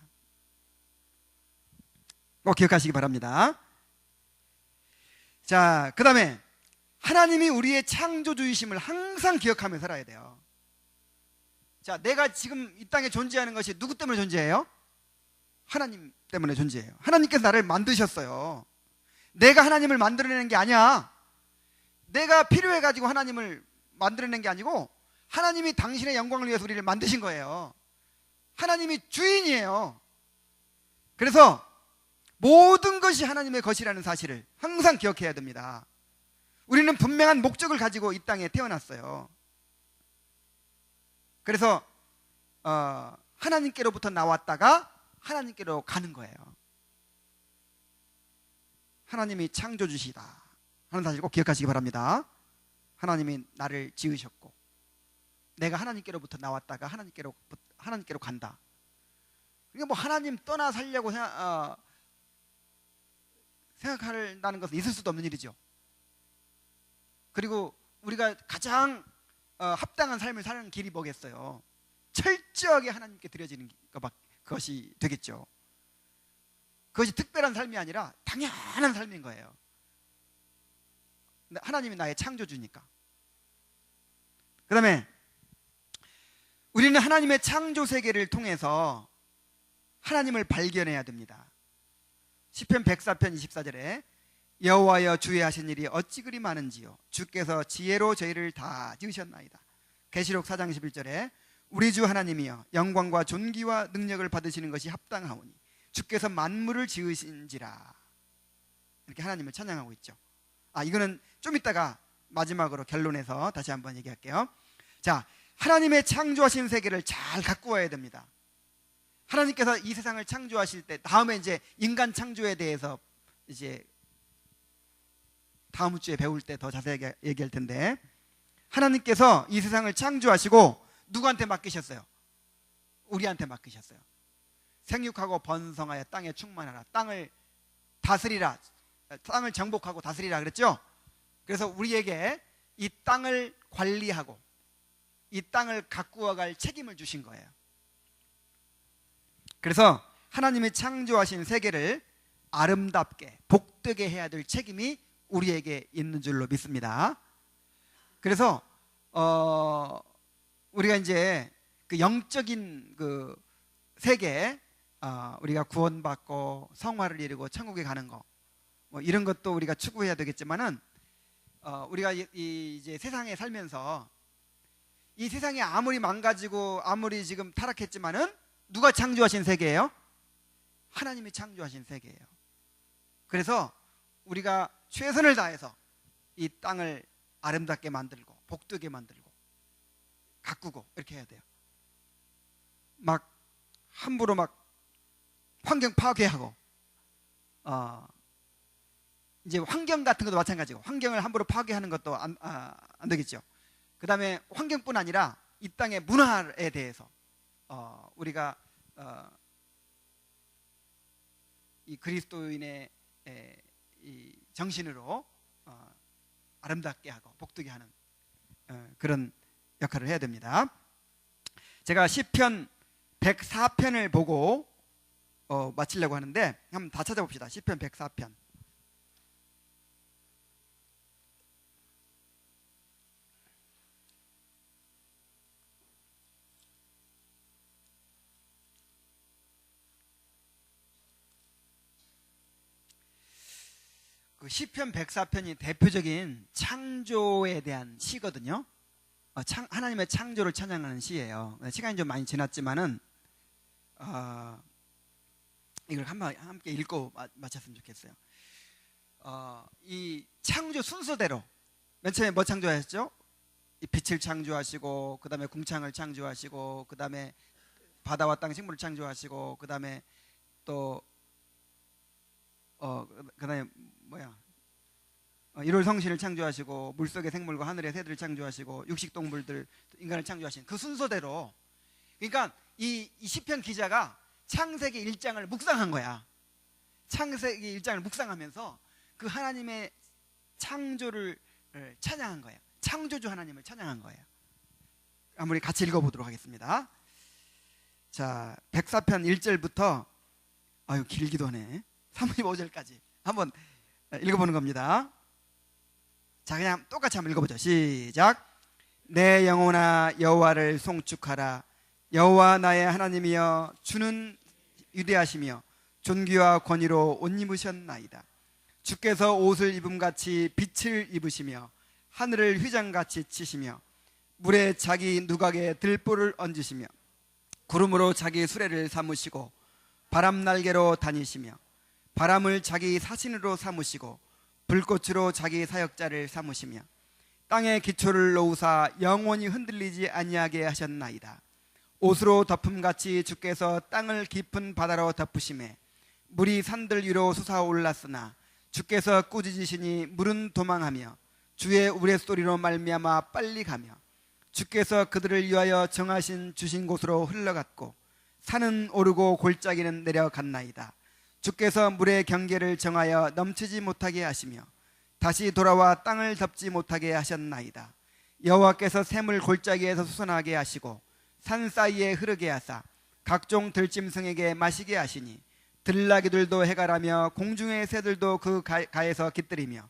꼭 기억하시기 바랍니다. 자, 그 다음에 하나님이 우리의 창조주이심을 항상 기억하며 살아야 돼요. 자, 내가 지금 이 땅에 존재하는 것이 누구 때문에 존재해요? 하나님 때문에 존재해요. 하나님께서 나를 만드셨어요. 내가 하나님을 만들어내는 게 아니야. 내가 필요해가지고 하나님을 만들어낸 게 아니고 하나님이 당신의 영광을 위해서 우리를 만드신 거예요. 하나님이 주인이에요. 그래서 모든 것이 하나님의 것이라는 사실을 항상 기억해야 됩니다. 우리는 분명한 목적을 가지고 이 땅에 태어났어요. 그래서 하나님께로부터 나왔다가 하나님께로 가는 거예요. 하나님이 창조주시다 하는 사실 꼭 기억하시기 바랍니다. 하나님이 나를 지으셨고 내가 하나님께로부터 나왔다가 하나님께로 간다. 그러니까 뭐 하나님 떠나 살려고 생각한다는 것은 있을 수도 없는 일이죠. 그리고 우리가 가장 합당한 삶을 사는 길이 뭐겠어요? 철저하게 하나님께 드려지는 것이 되겠죠. 그것이 특별한 삶이 아니라 당연한 삶인 거예요. 하나님이 나의 창조주니까. 그 다음에 우리는 하나님의 창조 세계를 통해서 하나님을 발견해야 됩니다. 시편 104편 24절에 여호와여 주의 하신 일이 어찌 그리 많은지요 주께서 지혜로 저희를 다 지으셨나이다. 계시록 4장 11절에 우리 주 하나님이여 영광과 존귀와 능력을 받으시는 것이 합당하오니 주께서 만물을 지으신지라. 이렇게 하나님을 찬양하고 있죠. 이거는 좀 이따가 마지막으로 결론에서 다시 한번 얘기할게요. 자, 하나님의 창조하신 세계를 잘 갖고 와야 됩니다. 하나님께서 이 세상을 창조하실 때, 다음에 이제 인간 창조에 대해서 이제 다음 주에 배울 때 더 자세하게 얘기할 텐데, 하나님께서 이 세상을 창조하시고 누구한테 맡기셨어요? 우리한테 맡기셨어요. 생육하고 번성하여 땅에 충만하라. 땅을 다스리라. 땅을 정복하고 다스리라 그랬죠? 그래서 우리에게 이 땅을 관리하고 이 땅을 가꾸어 갈 책임을 주신 거예요. 그래서 하나님이 창조하신 세계를 아름답게 복되게 해야 될 책임이 우리에게 있는 줄로 믿습니다. 그래서 우리가 이제 그 영적인 그 세계, 우리가 구원받고 성화를 이루고 천국에 가는 거, 뭐 이런 것도 우리가 추구해야 되겠지만은 우리가 이제 세상에 살면서 이 세상이 아무리 망가지고 아무리 지금 타락했지만은 누가 창조하신 세계예요? 하나님이 창조하신 세계예요. 그래서 우리가 최선을 다해서 이 땅을 아름답게 만들고 복되게 만들고 가꾸고 이렇게 해야 돼요. 막 함부로 막 환경 파괴하고 이제 환경 같은 것도 마찬가지고 환경을 함부로 파괴하는 것도 안 되겠죠. 그 다음에 환경뿐 아니라 이 땅의 문화에 대해서 우리가 이 그리스도인의 이 정신으로 아름답게 하고 복되게 하는 그런 역할을 해야 됩니다. 제가 시편 104편을 보고 마치려고 하는데 한번 다 찾아봅시다. 시편 104편. 그 시편 104편이 대표적인 창조에 대한 시거든요. 하나님의 창조를 찬양하는 시예요. 시간이 좀 많이 지났지만은 이걸 함께 읽고 마쳤으면 좋겠어요. 이 창조 순서대로 맨 처음에 뭐 창조하셨죠? 이 빛을 창조하시고, 그 다음에 궁창을 창조하시고, 그 다음에 바다와 땅 식물을 창조하시고, 그 다음에 또 그 다음에 일월 성신을 창조하시고, 물속의 생물과 하늘의 새들을 창조하시고, 육식동물들, 인간을 창조하신 그 순서대로. 그러니까 이 시편 기자가 창세기 1장을 묵상한 거야. 창세기 1장을 묵상하면서 그 하나님의 창조를 찬양한 거예요. 창조주 하나님을 찬양한 거예요. 한번 같이 읽어보도록 하겠습니다. 자, 104편 1절부터 길기도 하네. 35절까지 한번 읽어보는 겁니다. 자, 그냥 똑같이 한번 읽어보죠. 시작. 내 영혼아 여호와를 송축하라. 여호와 나의 하나님이여, 주는 위대하시며 존귀와 권위로 옷 입으셨나이다. 주께서 옷을 입음같이 빛을 입으시며 하늘을 휘장같이 치시며 물에 자기 누각에 들보를 얹으시며 구름으로 자기 수레를 삼으시고 바람 날개로 다니시며 바람을 자기 사신으로 삼으시고 불꽃으로 자기 사역자를 삼으시며 땅에 기초를 놓으사 영원히 흔들리지 아니하게 하셨나이다. 옷으로 덮음같이 주께서 땅을 깊은 바다로 덮으시매 물이 산들 위로 솟아올랐으나 주께서 꾸짖으시니 물은 도망하며 주의 우레소리로 말미암아 빨리 가며 주께서 그들을 위하여 정하신 주신 곳으로 흘러갔고 산은 오르고 골짜기는 내려갔나이다. 주께서 물의 경계를 정하여 넘치지 못하게 하시며 다시 돌아와 땅을 덮지 못하게 하셨나이다. 여호와께서 샘을 골짜기에서 솟아나게 하시고 산 사이에 흐르게 하사 각종 들짐승에게 마시게 하시니 들나귀들도 해가라며 공중의 새들도 그 가에서 깃들이며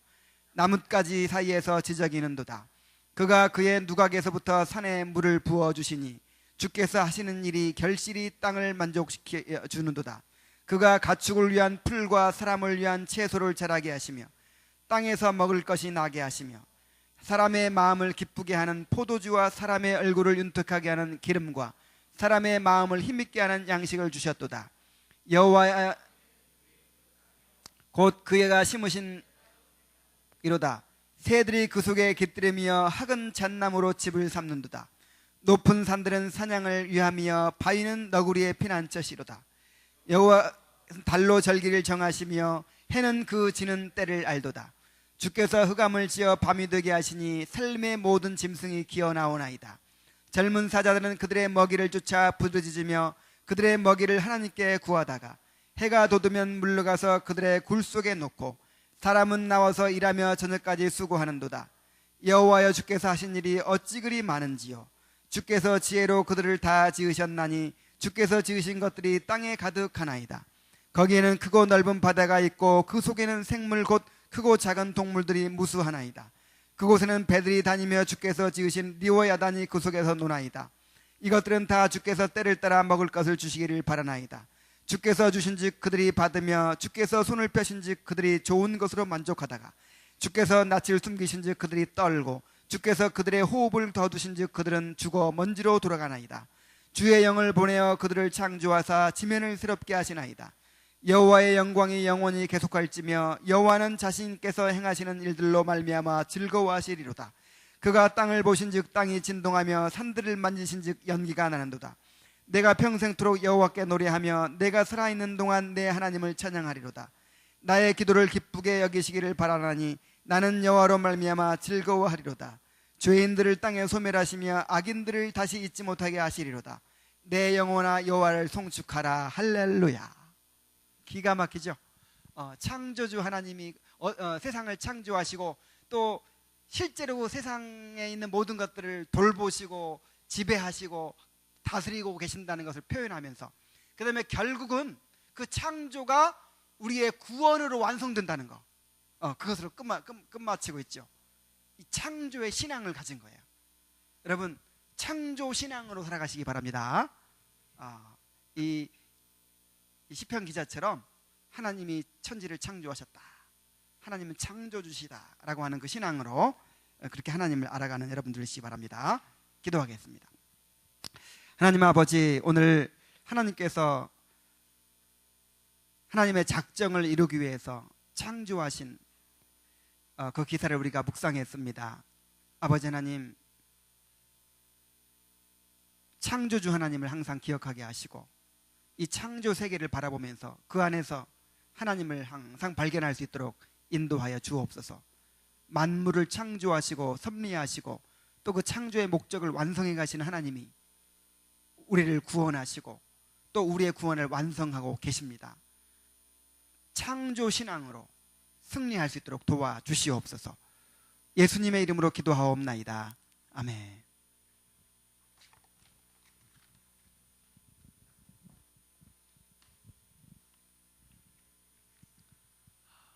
나뭇가지 사이에서 지저귀는도다. 그가 그의 누각에서부터 산에 물을 부어주시니 주께서 하시는 일이 결실이 땅을 만족시켜 주는도다. 그가 가축을 위한 풀과 사람을 위한 채소를 자라게 하시며 땅에서 먹을 것이 나게 하시며 사람의 마음을 기쁘게 하는 포도주와 사람의 얼굴을 윤택하게 하는 기름과 사람의 마음을 힘있게 하는 양식을 주셨도다. 여호와 곧 그가 심으신 이로다. 새들이 그 속에 깃들이며 학은 잣나무로 집을 삼는도다. 높은 산들은 사냥을 위하며 바위는 너구리의 피난처시로다. 여호와 달로 절기를 정하시며 해는 그 지는 때를 알도다. 주께서 흑암을 지어 밤이 되게 하시니 삶의 모든 짐승이 기어나오나이다. 젊은 사자들은 그들의 먹이를 쫓아 부르짖으며 그들의 먹이를 하나님께 구하다가 해가 돋으면 물러가서 그들의 굴 속에 놓고 사람은 나와서 일하며 저녁까지 수고하는도다. 여호와여, 주께서 하신 일이 어찌 그리 많은지요. 주께서 지혜로 그들을 다 지으셨나니 주께서 지으신 것들이 땅에 가득하나이다. 거기에는 크고 넓은 바다가 있고 그 속에는 생물 곧 크고 작은 동물들이 무수하나이다. 그곳에는 배들이 다니며 주께서 지으신 리와 야단이 그 속에서 노나이다. 이것들은 다 주께서 때를 따라 먹을 것을 주시기를 바라나이다. 주께서 주신즉 그들이 받으며 주께서 손을 펴신즉 그들이 좋은 것으로 만족하다가 주께서 낯을 숨기신즉 그들이 떨고 주께서 그들의 호흡을 더두신즉 그들은 죽어 먼지로 돌아가나이다. 주의 영을 보내어 그들을 창조하사 지면을 새롭게 하시나이다. 여호와의 영광이 영원히 계속할지며 여호와는 자신께서 행하시는 일들로 말미암아 즐거워하시리로다. 그가 땅을 보신즉 땅이 진동하며 산들을 만지신즉 연기가 나는도다. 내가 평생토록 여호와께 노래하며 내가 살아있는 동안 내 하나님을 찬양하리로다. 나의 기도를 기쁘게 여기시기를 바라나니 나는 여호와로 말미암아 즐거워하리로다. 죄인들을 땅에 소멸하시며 악인들을 다시 잊지 못하게 하시리로다. 내 영혼아 여호와를 송축하라. 할렐루야. 기가 막히죠. 창조주 하나님이 세상을 창조하시고 또 실제로 세상에 있는 모든 것들을 돌보시고 지배하시고 다스리고 계신다는 것을 표현하면서 그 다음에 결국은 그 창조가 우리의 구원으로 완성된다는 거, 그것으로 끝마치고 있죠. 이 창조의 신앙을 가진 거예요. 여러분, 창조 신앙으로 살아가시기 바랍니다. 이 시편 기자처럼 하나님이 천지를 창조하셨다, 하나님은 창조주시다 라고 하는 그 신앙으로 그렇게 하나님을 알아가는 여러분들 되시기 바랍니다. 기도하겠습니다. 하나님 아버지, 오늘 하나님께서 하나님의 작정을 이루기 위해서 창조하신 그 기사를 우리가 묵상했습니다. 아버지 하나님, 창조주 하나님을 항상 기억하게 하시고 이 창조 세계를 바라보면서 그 안에서 하나님을 항상 발견할 수 있도록 인도하여 주옵소서. 만물을 창조하시고 섭리하시고 또 그 창조의 목적을 완성해 가시는 하나님이 우리를 구원하시고 또 우리의 구원을 완성하고 계십니다. 창조 신앙으로 승리할 수 있도록 도와주시옵소서. 예수님의 이름으로 기도하옵나이다. 아멘.